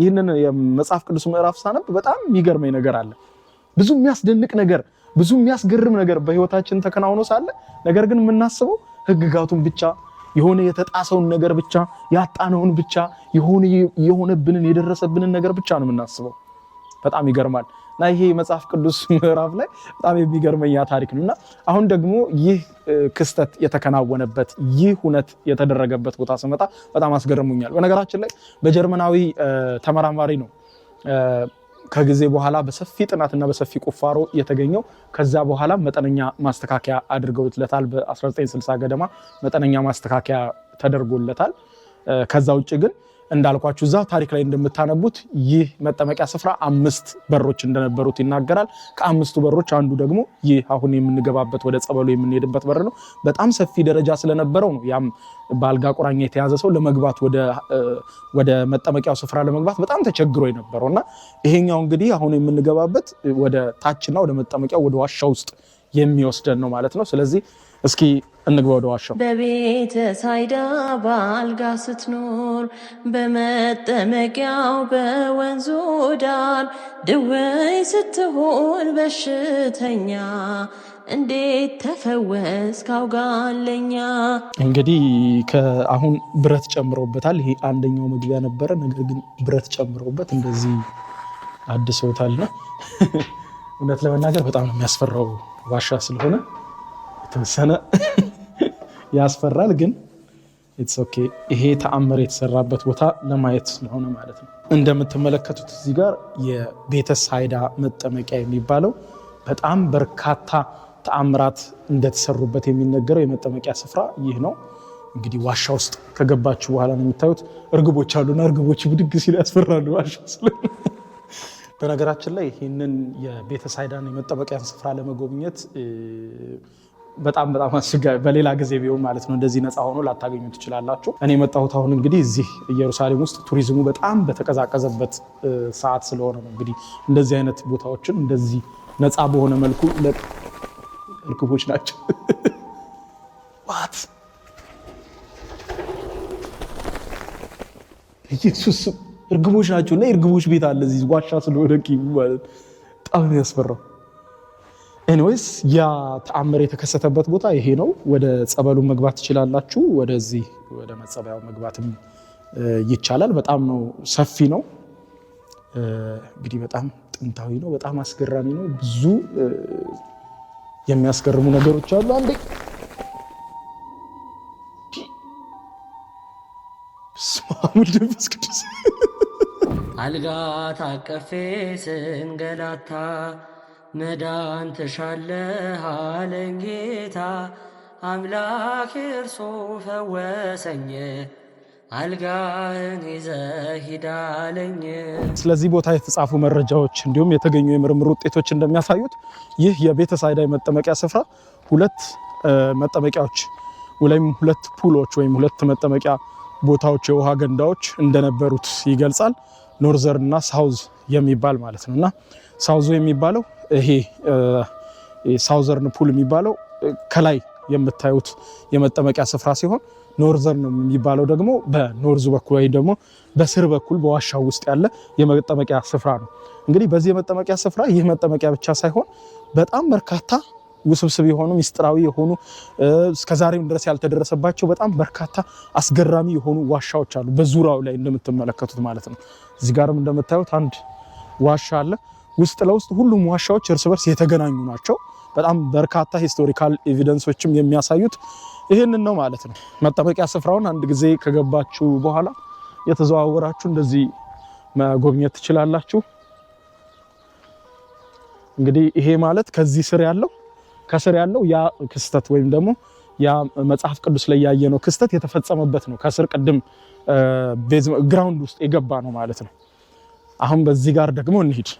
ይህንን የመጽሐፍ ቅዱስ ምዕራፍ ሳነብ በጣም የሚገርመኝ ነገር አለ። ብዙ የሚያስደንቅ ነገር፣ ብዙ የሚያስገርም ነገር በህይወታችን ተከናውኖ ሳለ ነገር ግን የምናስበው ህግጋቱን ብቻ፣ የሆነ የተጣሰውን ነገር ብቻ፣ ያጣነውን ብቻ፣ የሆነብንን የደረሰብንን ነገር ብቻ ነው የምናስበው። በጣም ይገርማል። እና ይሄ መጽሐፍ ቅዱስ ምዕራፍ ላይ በጣም የሚገርመኝ ያ ታሪክ ነውና አሁን ደግሞ ይህ ክስተት የተከናወነበት ይህ ሁነት የተደረገበት ቦታ ስመጣ በጣም አስገርሙኛል። በነገራችን ላይ በጀርመናዊ ተመራማሪ ነው ከጊዜ በኋላ በሰፊ ጥናትና በሰፊ ቁፋሮ የተገኘው። ከዛ በኋላ መጠነኛ ማስተካከያ አድርገውለታል። በ1960 ገደማ መጠነኛ ማስተካከያ ተደርጎለታል። ከዛ ውጭ ግን እንዳልኳችሁ እዛ ታሪክ ላይ እንደምታነቡት ይህ መጠመቂያ ስፍራ 5 በሮች እንደነበሩት ይናገራል። ከ5ቱ በሮች አንዱ ደግሞ ይህ አሁን የምንገባበት ወደ ጸበሉ የምንሄድበት በር ነው። በጣም ሰፊ ደረጃ ስለነበረው ነው ያም በአልጋ ቁራኛ የተያዘ ሰው ለመግባት ወደ መጠመቂያው ስፍራ ለመግባት በጣም ተቸግሮ የነበረውና ይሄኛው እንግዲህ አሁን የምንገባበት ወደ ታችና ወደ መጠመቂያው ወደ ዋሻ ውስጥ የሚወስደን ነው ማለት ነው። ስለዚህ እስኪ እንግባ ወደ ዋሻው። በቤተ ሳይዳ በአልጋ ስትኖር በመጠመቂያው በወንዙ ዳር ድውይ ስትሆን በሽተኛ እንዴት ተፈወስ ካውጋለኛ። እንግዲህ አሁን ብረት ጨምረውበታል። ይሄ አንደኛው መግቢያ ነበረ፣ ነገር ግን ብረት ጨምረውበት እንደዚህ አድሰውታልና እውነት ለመናገር በጣም ነው የሚያስፈራው ዋሻ ስለሆነ የተወሰነ ያስፈራል፣ ግን ኢትስ ኦኬ። ይሄ ተአምር የተሰራበት ቦታ ለማየት ስለሆነ ማለት ነው። እንደምትመለከቱት እዚህ ጋር የቤተ ሳይዳ መጠመቂያ የሚባለው በጣም በርካታ ተአምራት እንደተሰሩበት የሚነገረው የመጠመቂያ ስፍራ ይህ ነው። እንግዲህ ዋሻ ውስጥ ከገባችሁ በኋላ ነው የምታዩት እርግቦች አሉና እርግቦች ብድግ ሲሉ ያስፈራሉ ዋሻ ስለሆነ። በነገራችን ላይ ይህንን የቤተ ሳይዳን የመጠመቂያን ስፍራ ለመጎብኘት በጣም አስቸጋሪ፣ በሌላ ጊዜ ቢሆን ማለት ነው እንደዚህ ነፃ ሆኖ ላታገኙ ትችላላችሁ። እኔ የመጣሁት አሁን እንግዲህ እዚህ ኢየሩሳሌም ውስጥ ቱሪዝሙ በጣም በተቀዛቀዘበት ሰዓት ስለሆነ ነው። እንግዲህ እንደዚህ አይነት ቦታዎችን እንደዚህ ነፃ በሆነ መልኩ እርግቦች ናቸው ዋት ኢየሱስ እርግቦች ናቸው እና እርግቦች ቤት አለ እዚህ ዋሻ ስለሆነ ማለት በጣም ያስፈራው። ኤኒዌይስ ያ ተአምር የተከሰተበት ቦታ ይሄ ነው። ወደ ጸበሉ መግባት ትችላላችሁ። ወደዚህ ወደ መጸበያው መግባትም ይቻላል። በጣም ነው ሰፊ ነው። እንግዲህ በጣም ጥንታዊ ነው። በጣም አስገራሚ ነው። ብዙ የሚያስገርሙ ነገሮች አሉ። አንዴ ስማሙል ደምስ ቅዱስ አልጋ ታቀፌ ስንገላታ መዳን ተሻለህ አለኝ ጌታ አምላክ እርሱ ፈወሰኝ አልጋህን ይዘህ ሂድ አለኝ። ስለዚህ ቦታ የተጻፉ መረጃዎች እንዲሁም የተገኙ የምርምር ውጤቶች እንደሚያሳዩት ይህ የቤተ ሳይዳ የመጠመቂያ ስፍራ 2 መጠመቂያዎች ወይም 2 ፑሎች ወይም 2 መጠመቂያ ቦታዎች የውሃ ገንዳዎች እንደነበሩት ይገልጻል። ኖርዘርን እና ሳውዝ የሚባል ማለት ነውና ሳውዙ የሚባለው ይሄ ሳውዘርን ፑል የሚባለው ከላይ የምታዩት የመጠመቂያ ስፍራ ሲሆን ኖርዘርን የሚባለው ደግሞ በኖርዝ በኩል ወይ ደግሞ በስር በኩል በዋሻው ውስጥ ያለ የመጠመቂያ ስፍራ ነው። እንግዲህ በዚህ የመጠመቂያ ስፍራ ይህ መጠመቂያ ብቻ ሳይሆን በጣም በርካታ ውስብስብ የሆኑ ሚስጥራዊ የሆኑ እስከዛሬም ድረስ ያልተደረሰባቸው በጣም በርካታ አስገራሚ የሆኑ ዋሻዎች አሉ በዙሪያው ላይ እንደምትመለከቱት ማለት ነው። እዚህ ጋርም እንደምታዩት አንድ ዋሻ አለ። ውስጥ ለውስጥ ሁሉም ዋሻዎች እርስ በርስ የተገናኙ ናቸው። በጣም በርካታ ሂስቶሪካል ኤቪደንሶችም የሚያሳዩት ይህንን ነው ማለት ነው። መጠመቂያ ስፍራውን አንድ ጊዜ ከገባችሁ በኋላ የተዘዋወራችሁ እንደዚህ መጎብኘት ትችላላችሁ። እንግዲህ ይሄ ማለት ከዚህ ስር ያለው ከስር ያለው ያ ክስተት ወይም ደግሞ ያ መጽሐፍ ቅዱስ ላይ ያየነው ክስተት የተፈጸመበት ነው። ከስር ቅድም ግራውንድ ውስጥ የገባ ነው ማለት ነው። አሁን በዚህ ጋር ደግሞ እንሂድ።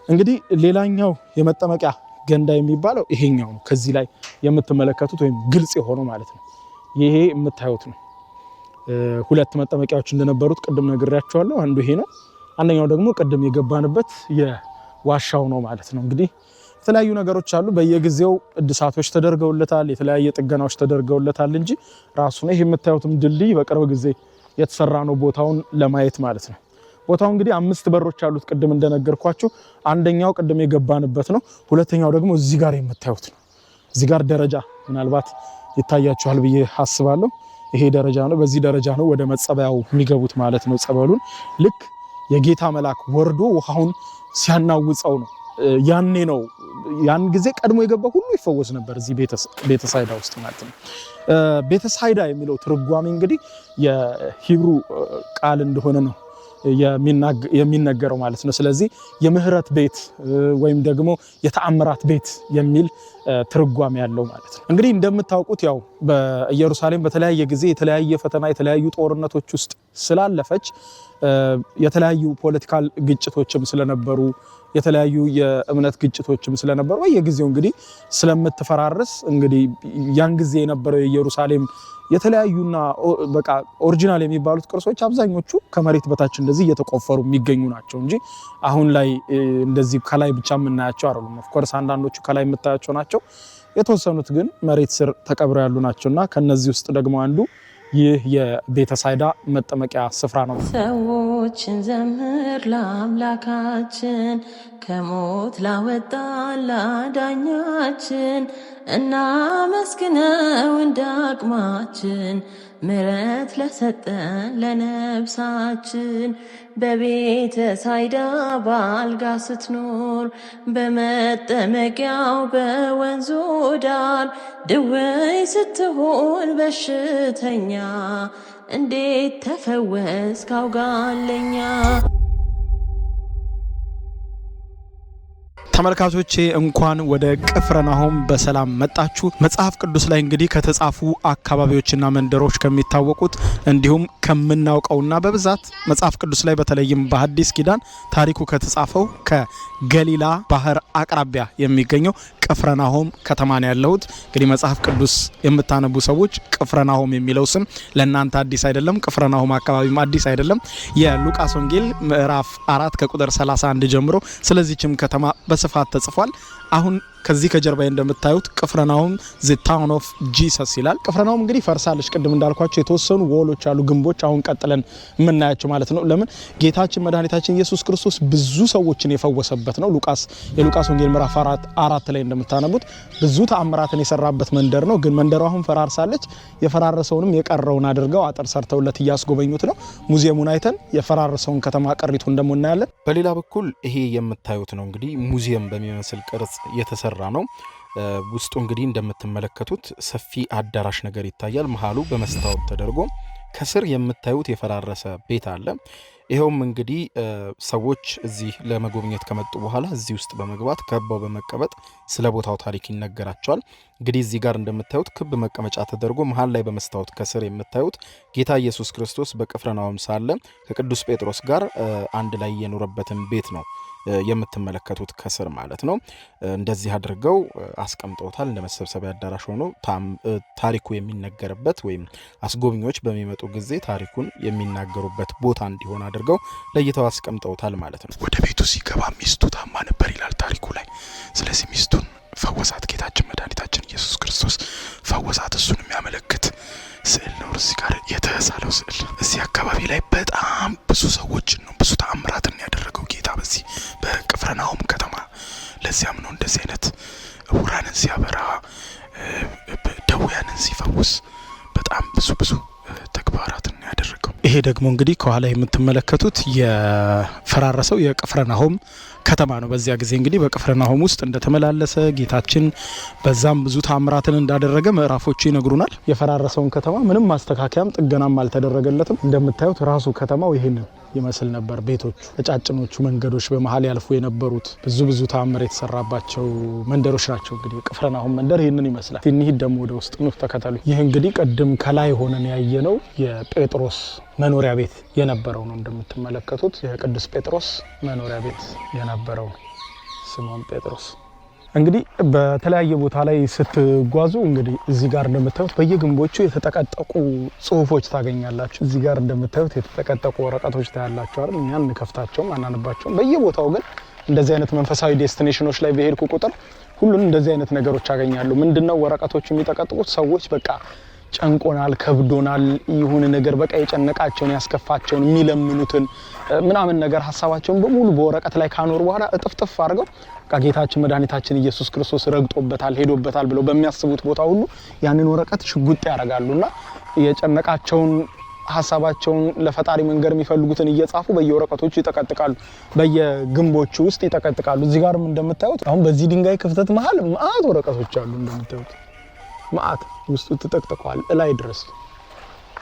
እንግዲህ ሌላኛው የመጠመቂያ ገንዳ የሚባለው ይሄኛው ነው። ከዚህ ላይ የምትመለከቱት ወይም ግልጽ የሆነው ማለት ነው። ይሄ የምታዩት ነው። 2 መጠመቂያዎች እንደነበሩት ቅድም ነግሬያችኋለሁ። አንዱ ይሄ ነው፣ አንደኛው ደግሞ ቀደም የገባንበት የዋሻው ነው ማለት ነው። እንግዲህ የተለያዩ ነገሮች አሉ። በየጊዜው እድሳቶች ተደርገውለታል፣ የተለያየ ጥገናዎች ተደርገውለታል እንጂ ራሱ ነው ይሄ የምታዩትም ድልድይ በቅርብ ጊዜ የተሰራ ነው ቦታውን ለማየት ማለት ነው። ቦታው እንግዲህ 5 በሮች አሉት ቅድም እንደነገርኳችሁ። አንደኛው ቅድም የገባንበት ነው። ሁለተኛው ደግሞ እዚህ ጋር የምታዩት ነው። እዚህ ጋር ደረጃ ምናልባት ይታያችኋል ብዬ አስባለሁ። ይሄ ደረጃ ነው። በዚህ ደረጃ ነው ወደ መጸበያው የሚገቡት ማለት ነው። ጸበሉን ልክ የጌታ መልአክ ወርዶ ውሃውን ሲያናውጸው ነው። ያኔ ነው ያን ጊዜ ቀድሞ የገባ ሁሉ ይፈወስ ነበር እዚህ ቤተሳይዳ ውስጥ ማለት ነው። ቤተሳይዳ የሚለው ትርጓሜ እንግዲህ የሂብሩ ቃል እንደሆነ ነው የሚነገረው ማለት ነው። ስለዚህ የምህረት ቤት ወይም ደግሞ የተአምራት ቤት የሚል ትርጓሜ ያለው ማለት ነው። እንግዲህ እንደምታውቁት ያው በኢየሩሳሌም በተለያየ ጊዜ የተለያየ ፈተና የተለያዩ ጦርነቶች ውስጥ ስላለፈች የተለያዩ ፖለቲካል ግጭቶችም ስለነበሩ የተለያዩ የእምነት ግጭቶችም ስለነበሩ በየጊዜው እንግዲህ ስለምትፈራረስ እንግዲህ ያን ጊዜ የነበረው የኢየሩሳሌም የተለያዩና በቃ ኦሪጂናል የሚባሉት ቅርሶች አብዛኞቹ ከመሬት በታች እንደዚህ እየተቆፈሩ የሚገኙ ናቸው እንጂ አሁን ላይ እንደዚህ ከላይ ብቻ የምናያቸው አይደሉም። ኦፍ ኮርስ አንዳንዶቹ ከላይ የምታያቸው ናቸው፣ የተወሰኑት ግን መሬት ስር ተቀብረው ያሉ ናቸውና ከነዚህ ውስጥ ደግሞ አንዱ ይህ የቤተሳይዳ መጠመቂያ ስፍራ ነው። ሰዎችን ዘምር ለአምላካችን ከሞት ላወጣን ላዳኛችን እናመስግነው እንደ አቅማችን ምሕረት ለሰጠን ለነፍሳችን በቤተሳይዳ በአልጋ ስትኖር በመጠመቂያው በወንዙ ዳር ድውይ ስትሆን በሽተኛ እንዴት ተፈወስክ አውጋለኛ። ተመልካቾቼ እንኳን ወደ ቅፍርናሆም በሰላም መጣችሁ። መጽሐፍ ቅዱስ ላይ እንግዲህ ከተጻፉ አካባቢዎችና መንደሮች ከሚታወቁት እንዲሁም ከምናውቀውና በብዛት መጽሐፍ ቅዱስ ላይ በተለይም በሐዲስ ኪዳን ታሪኩ ከተጻፈው ከገሊላ ባህር አቅራቢያ የሚገኘው ቅፍርናሆም ከተማ ነው ያለሁት። እንግዲህ መጽሐፍ ቅዱስ የምታነቡ ሰዎች ቅፍርናሆም የሚለው ስም ለእናንተ አዲስ አይደለም፣ ቅፍርናሆም አካባቢም አዲስ አይደለም። የሉቃስ ወንጌል ምዕራፍ 4 ከቁጥር 31 ጀምሮ ስለዚህችም ከተማ በስፋት ተጽፏል። አሁን ከዚህ ከጀርባዬ እንደምታዩት ቅፍርናሆም ዘ ታውን ኦፍ ጂሰስ ይላል። ቅፍርናሆም እንግዲህ ፈርሳለች። ቅድም እንዳልኳቸው የተወሰኑ ወሎች አሉ፣ ግንቦች አሁን ቀጥለን የምናያቸው ማለት ነው። ለምን ጌታችን መድኃኒታችን ኢየሱስ ክርስቶስ ብዙ ሰዎችን የፈወሰበት ነው። የሉቃስ ወንጌል ምዕራፍ 4 ላይ እንደምታነቡት ብዙ ተአምራትን የሰራበት መንደር ነው። ግን መንደሩ አሁን ፈራርሳለች። የፈራረሰውንም የቀረውን አድርገው አጥር ሰርተውለት እያስጎበኙት ነው። ሙዚየሙን አይተን የፈራረሰውን ከተማ ቀሪቱን ደግሞ እናያለን። በሌላ በኩል ይሄ የምታዩት ነው እንግዲህ ሙዚየም በሚመስል ቅርጽ የተሰራ ነው። ውስጡ እንግዲህ እንደምትመለከቱት ሰፊ አዳራሽ ነገር ይታያል። መሃሉ በመስታወት ተደርጎ ከስር የምታዩት የፈራረሰ ቤት አለ። ይሄውም እንግዲህ ሰዎች እዚህ ለመጎብኘት ከመጡ በኋላ እዚህ ውስጥ በመግባት ከበው በመቀመጥ ስለ ቦታው ታሪክ ይነገራቸዋል። እንግዲህ እዚህ ጋር እንደምታዩት ክብ መቀመጫ ተደርጎ መሃል ላይ በመስታወት ከስር የምታዩት ጌታ ኢየሱስ ክርስቶስ በቅፍርናሆም ሳለ ከቅዱስ ጴጥሮስ ጋር አንድ ላይ የኖረበትን ቤት ነው የምትመለከቱት ከስር ማለት ነው። እንደዚህ አድርገው አስቀምጠውታል። እንደ መሰብሰቢያ አዳራሽ ሆኖ ታሪኩ የሚነገርበት ወይም አስጎብኚዎች በሚመጡ ጊዜ ታሪኩን የሚናገሩበት ቦታ እንዲሆን አድርገው ለይተው አስቀምጠውታል ማለት ነው። ወደ ቤቱ ሲገባ ሚስቱ ታማ ነበር ይላል ታሪኩ ላይ። ስለዚህ ሚስቱን ፈወሳት ጌታችን መድኃኒታችን ኢየሱስ ክርስቶስ ፈወሳት። እሱን የሚያመለክት ስዕል ነው እዚህ ጋር የተሳለው ስዕል። እዚህ አካባቢ ላይ በጣም ብዙ ሰዎችን ነው ብዙ ተአምራትን ያደረገው ጌታ በዚህ በቅፍርናሆም ከተማ። ለዚያም ነው እንደዚህ አይነት ዕውራንን ሲያበራ ደውያንን ሲፈውስ በጣም ብዙ ተግባራትን ያደረገው። ይሄ ደግሞ እንግዲህ ከኋላ የምትመለከቱት የፈራረሰው የቅፍርናሆም ከተማ ነው። በዚያ ጊዜ እንግዲህ በቅፍርናሆም ውስጥ እንደተመላለሰ ጌታችን በዛም ብዙ ታምራትን እንዳደረገ ምዕራፎቹ ይነግሩናል። የፈራረሰውን ከተማ ምንም ማስተካከያም ጥገናም አልተደረገለትም። እንደምታዩት ራሱ ከተማው ይሄንን ይመስል ነበር። ቤቶቹ፣ ቀጫጭኖቹ መንገዶች በመሃል ያልፉ የነበሩት ብዙ ታምር የተሰራባቸው መንደሮች ናቸው። እንግዲህ ቅፍርናሆም መንደር ይህንን ይመስላል። እንሂድ ደግሞ ወደ ውስጥ ነው፣ ተከተሉ። ይህ እንግዲህ ቅድም ከላይ ሆነን ያየነው የጴጥሮስ መኖሪያ ቤት የነበረው ነው። እንደምትመለከቱት የቅዱስ ጴጥሮስ መኖሪያ ቤት የነበረው ስምዖን ጴጥሮስ እንግዲህ በተለያየ ቦታ ላይ ስትጓዙ እንግዲህ እዚህ ጋር እንደምታዩት በየግንቦቹ የተጠቀጠቁ ጽሁፎች ታገኛላችሁ። እዚህ ጋር እንደምታዩት የተጠቀጠቁ ወረቀቶች ታያላችሁ አይደል? እኛ እንከፍታቸውም አናነባቸውም። በየቦታው ግን እንደዚህ አይነት መንፈሳዊ ዴስቲኔሽኖች ላይ በሄድኩ ቁጥር ሁሉን እንደዚህ አይነት ነገሮች አገኛለሁ። ምንድነው ወረቀቶቹ የሚጠቀጥቁት? ሰዎች በቃ ጨንቆናል፣ ከብዶናል፣ ይሁን ነገር በቃ የጨነቃቸውን ያስከፋቸውን የሚለምኑትን ምናምን ነገር ሐሳባቸውን በሙሉ በወረቀት ላይ ካኖር በኋላ እጥፍጥፍ አድርገው ጌታችን መድኃኒታችን ኢየሱስ ክርስቶስ ረግጦበታል ሄዶበታል ብለው በሚያስቡት ቦታ ሁሉ ያንን ወረቀት ሽጉጥ ያደርጋሉና የጨነቃቸውን ሐሳባቸውን ለፈጣሪ መንገር የሚፈልጉትን እየጻፉ በየወረቀቶቹ ይጠቀጥቃሉ፣ በየግንቦቹ ውስጥ ይጠቀጥቃሉ። እዚህ ጋርም እንደምታዩት አሁን በዚህ ድንጋይ ክፍተት መሃል ማአት ወረቀቶች አሉ። እንደምታዩት ማአት ውስጡ ተጠቅጥቀዋል እላይ ድረስ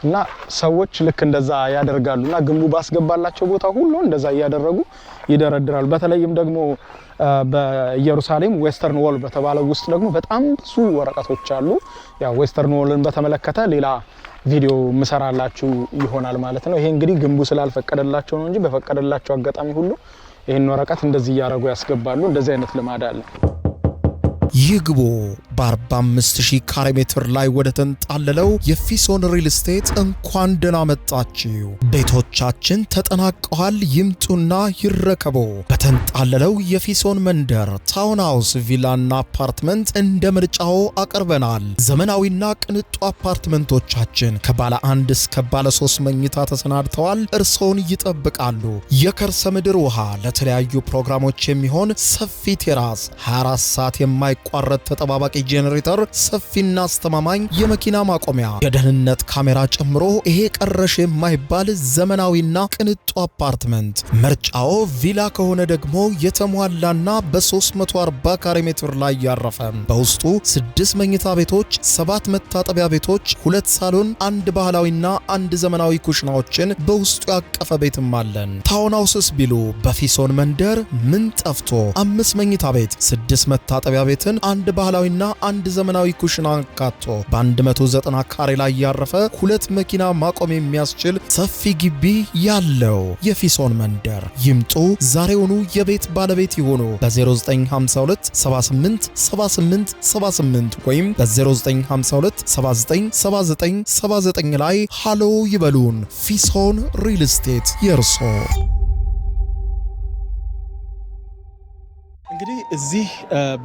እና ሰዎች ልክ እንደዛ ያደርጋሉና ግንቡ ባስገባላቸው ቦታ ሁሉ እንደዛ ያደረጉ ይደረድራሉ። በተለይም ደግሞ በኢየሩሳሌም ዌስተርን ዎል በተባለው ውስጥ ደግሞ በጣም ብዙ ወረቀቶች አሉ። ያው ዌስተርን ዎልን በተመለከተ ሌላ ቪዲዮ መሰራላችሁ ይሆናል ማለት ነው። ይሄ እንግዲህ ግንቡ ስላልፈቀደላቸው ነው እንጂ በፈቀደላቸው አጋጣሚ ሁሉ ይሄን ወረቀት እንደዚህ ያረጉ ያስገባሉ። እንደዚህ አይነት ልማድ አለ። ይግቡ በ45000 ካሬ ሜትር ላይ ወደ ተንጣለለው የፊሶን ሪል ስቴት እንኳን ደህና መጣችሁ። ቤቶቻችን ተጠናቀዋል፣ ይምጡና ይረከቡ። በተንጣለለው የፊሶን መንደር ታውን ሃውስ፣ ቪላና አፓርትመንት እንደ ምርጫው አቅርበናል። ዘመናዊና ቅንጡ አፓርትመንቶቻችን ከባለ 1 እስከ ባለ 3 መኝታ ተሰናድተዋል፣ እርሶን ይጠብቃሉ። የከርሰ ምድር ውሃ፣ ለተለያዩ ፕሮግራሞች የሚሆን ሰፊ ቴራስ፣ 24 ሰዓት የማይቋረጥ ተጠባባቂ ጄኔሬተር፣ ሰፊና አስተማማኝ የመኪና ማቆሚያ፣ የደህንነት ካሜራ ጨምሮ ይሄ ቀረሽ የማይባል ዘመናዊና ቅንጡ አፓርትመንት። ምርጫው ቪላ ከሆነ ደግሞ የተሟላና በ340 ካሬ ሜትር ላይ ያረፈ በውስጡ 6 መኝታ ቤቶች፣ 7 መታጠቢያ ቤቶች፣ 2 ሳሎን፣ 1 ባህላዊና 1 ዘመናዊ ኩሽናዎችን በውስጡ ያቀፈ ቤትም አለን። ታውን ሃውስስ ቢሉ በፊሶን መንደር ምን ጠፍቶ 5 መኝታ ቤት፣ 6 መታጠቢያ ቤትን፣ 1 ባህላዊና 1 ዘመናዊ ኩሽና አካቶ በ190 ካሬ ላይ ያረፈ 2 መኪና ማቆም የሚያስችል ሰፊ ግቢ ያለው የፊሶን መንደር። ይምጡ፣ ዛሬውኑ የቤት ባለቤት ይሆኑ። በ0952 78 78 78 ወይም በ0952 79 79 79 ላይ ሃሎ ይበሉን። ፊሶን ሪል ስቴት የርሶ። እንግዲህ እዚህ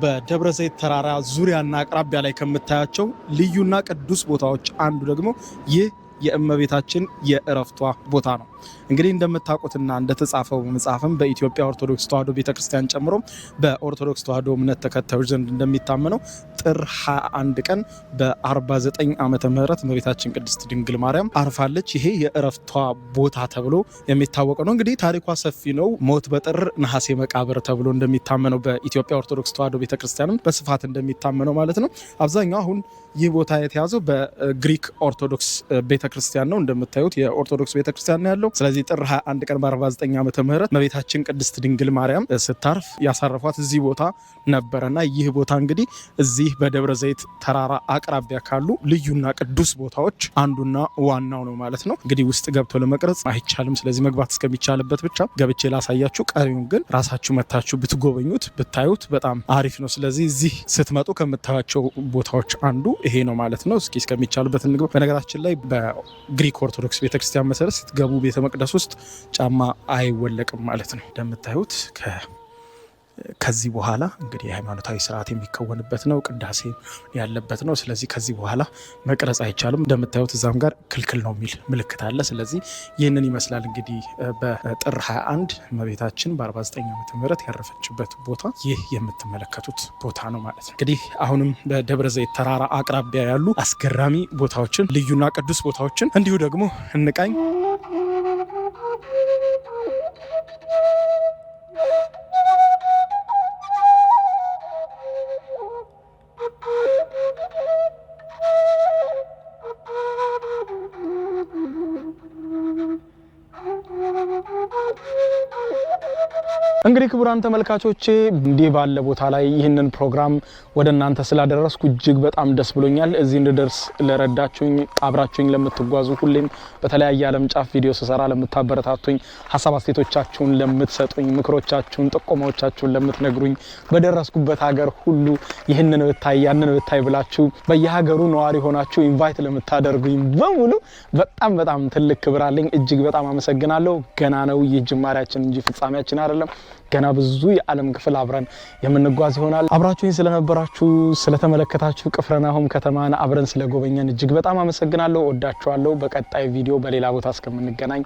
በደብረ ዘይት ተራራ ዙሪያና አቅራቢያ ላይ ከምታያቸው ልዩና ቅዱስ ቦታዎች አንዱ ደግሞ ይህ የእመቤታችን የእረፍቷ ቦታ ነው። እንግዲህ እንደምታውቁትና እንደተጻፈው መጽሐፍም በኢትዮጵያ ኦርቶዶክስ ተዋሕዶ ቤተክርስቲያን ጨምሮ በኦርቶዶክስ ተዋሕዶ እምነት ተከታዮች ዘንድ እንደሚታመነው ጥር 21 ቀን በ49 ዓመተ ምህረት እመቤታችን ቅድስት ድንግል ማርያም አርፋለች። ይሄ የእረፍቷ ቦታ ተብሎ የሚታወቀው ነው። እንግዲህ ታሪኳ ሰፊ ነው። ሞት በጥር ነሐሴ መቃብር ተብሎ እንደሚታመነው በኢትዮጵያ ኦርቶዶክስ ተዋሕዶ ቤተክርስቲያንም በስፋት እንደሚታመነው ማለት ነው። አብዛኛው አሁን ይህ ቦታ የተያዘው በግሪክ ኦርቶዶክስ ቤተክርስቲያን ነው። እንደምታዩት የኦርቶዶክስ ቤተክርስቲያን ነው ያለው። ስለዚህ ጥር 21 ቀን በ49 ዓመተ ምህረት እመቤታችን ቅድስት ድንግል ማርያም ስታርፍ ያሳረፏት እዚህ ቦታ ነበረና ይህ ቦታ እንግዲህ እዚህ በደብረ ዘይት ተራራ አቅራቢያ ካሉ ልዩና ቅዱስ ቦታዎች አንዱና ዋናው ነው ማለት ነው። እንግዲህ ውስጥ ገብቶ ለመቅረጽ አይቻልም። ስለዚህ መግባት እስከሚቻልበት ብቻ ገብቼ ላሳያችሁ። ቀሪውን ግን ራሳችሁ መታችሁ ብትጎበኙት ብታዩት በጣም አሪፍ ነው። ስለዚህ እዚህ ስትመጡ ከምታዩቸው ቦታዎች አንዱ ይሄ ነው ማለት ነው። እስኪ እስከሚቻልበት እንግባ። በነገራችን ላይ በግሪክ ኦርቶዶክስ ቤተክርስቲያን መሰረት ስትገቡ ቤተ መቅደስ ውስጥ ጫማ አይወለቅም ማለት ነው። እንደምታዩት ከዚህ በኋላ እንግዲህ የሃይማኖታዊ ስርዓት የሚከወንበት ነው፣ ቅዳሴ ያለበት ነው። ስለዚህ ከዚህ በኋላ መቅረጽ አይቻልም። እንደምታዩት እዛም ጋር ክልክል ነው የሚል ምልክት አለ። ስለዚህ ይህንን ይመስላል እንግዲህ በጥር 21 እመቤታችን በ49 ዓመተ ምህረት ያረፈችበት ቦታ ይህ የምትመለከቱት ቦታ ነው ማለት ነው። እንግዲህ አሁንም በደብረ ዘይት ተራራ አቅራቢያ ያሉ አስገራሚ ቦታዎችን ልዩና ቅዱስ ቦታዎችን እንዲሁ ደግሞ እንቃኝ። እንግዲህ ክቡራን ተመልካቾቼ እንዲህ ባለ ቦታ ላይ ይህንን ፕሮግራም ወደ እናንተ ስላደረስኩ እጅግ በጣም ደስ ብሎኛል። እዚህ እንድደርስ ለረዳችሁኝ፣ አብራችሁኝ ለምትጓዙ፣ ሁሌም በተለያየ ዓለም ጫፍ ቪዲዮ ስሰራ ለምታበረታቱኝ፣ ሐሳብ አስተያየቶቻችሁን ለምትሰጡኝ፣ ምክሮቻችሁን፣ ጥቆማዎቻችሁን ለምትነግሩኝ፣ በደረስኩበት ሀገር ሁሉ ይህንን ብታይ ያንን ብታይ ብላችሁ በየሀገሩ ነዋሪ ሆናችሁ ኢንቫይት ለምታደርጉኝ በሙሉ በጣም በጣም ትልቅ ክብር አለኝ። እጅግ በጣም አመሰግናለሁ። ገና ነው ይህ ጅማሬያችን እንጂ ፍጻሜያችን አይደለም። ገና ብዙ የዓለም ክፍል አብረን የምንጓዝ ይሆናል። አብራችሁኝ ስለነበራችሁ ስለተመለከታችሁ ቅፍርናሆም ከተማን አብረን ስለጎበኘን እጅግ በጣም አመሰግናለሁ። ወዳችኋለሁ። በቀጣይ ቪዲዮ በሌላ ቦታ እስከምንገናኝ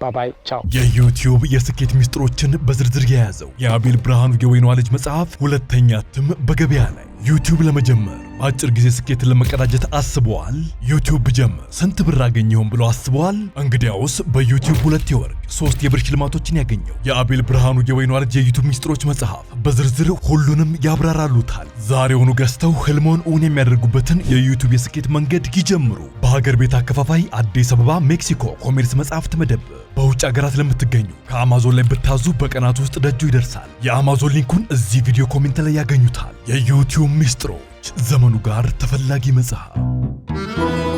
ባባይ ቻው። የዩቲዩብ የስኬት ሚስጥሮችን በዝርዝር የያዘው የአቤል ብርሃኑ የወይኗ ልጅ መጽሐፍ ሁለተኛ እትም በገበያ ላይ። ዩቲዩብ ለመጀመር በአጭር ጊዜ ስኬትን ለመቀዳጀት አስበዋል? ዩቲዩብ ብጀምር ስንት ብር አገኘሁም ብሎ አስበዋል? እንግዲያውስ በዩቲዩብ 2 የወርቅ 3 የብር ሽልማቶችን ያገኘው የአቤል ብርሃኑ የወይኗ ልጅ የዩቲዩብ ሚስጥሮች መጽሐፍ በዝርዝር ሁሉንም ያብራራሉታል። ዛሬውኑ ገዝተው ህልሞን እውን የሚያደርጉበትን የዩቲዩብ የስኬት መንገድ ይጀምሩ። በሀገር ቤት አከፋፋይ አዲስ አበባ ሜክሲኮ ኮሜርስ መጽሐፍት መደብር። በውጭ ሀገራት ለምትገኙ ከአማዞን ላይ ብታዙ በቀናት ውስጥ ደጁ ይደርሳል። የአማዞን ሊንኩን እዚህ ቪዲዮ ኮሜንት ላይ ያገኙታል። የዩቲዩብ ሚስጥሮች ዘመኑ ጋር ተፈላጊ መጽሐፍ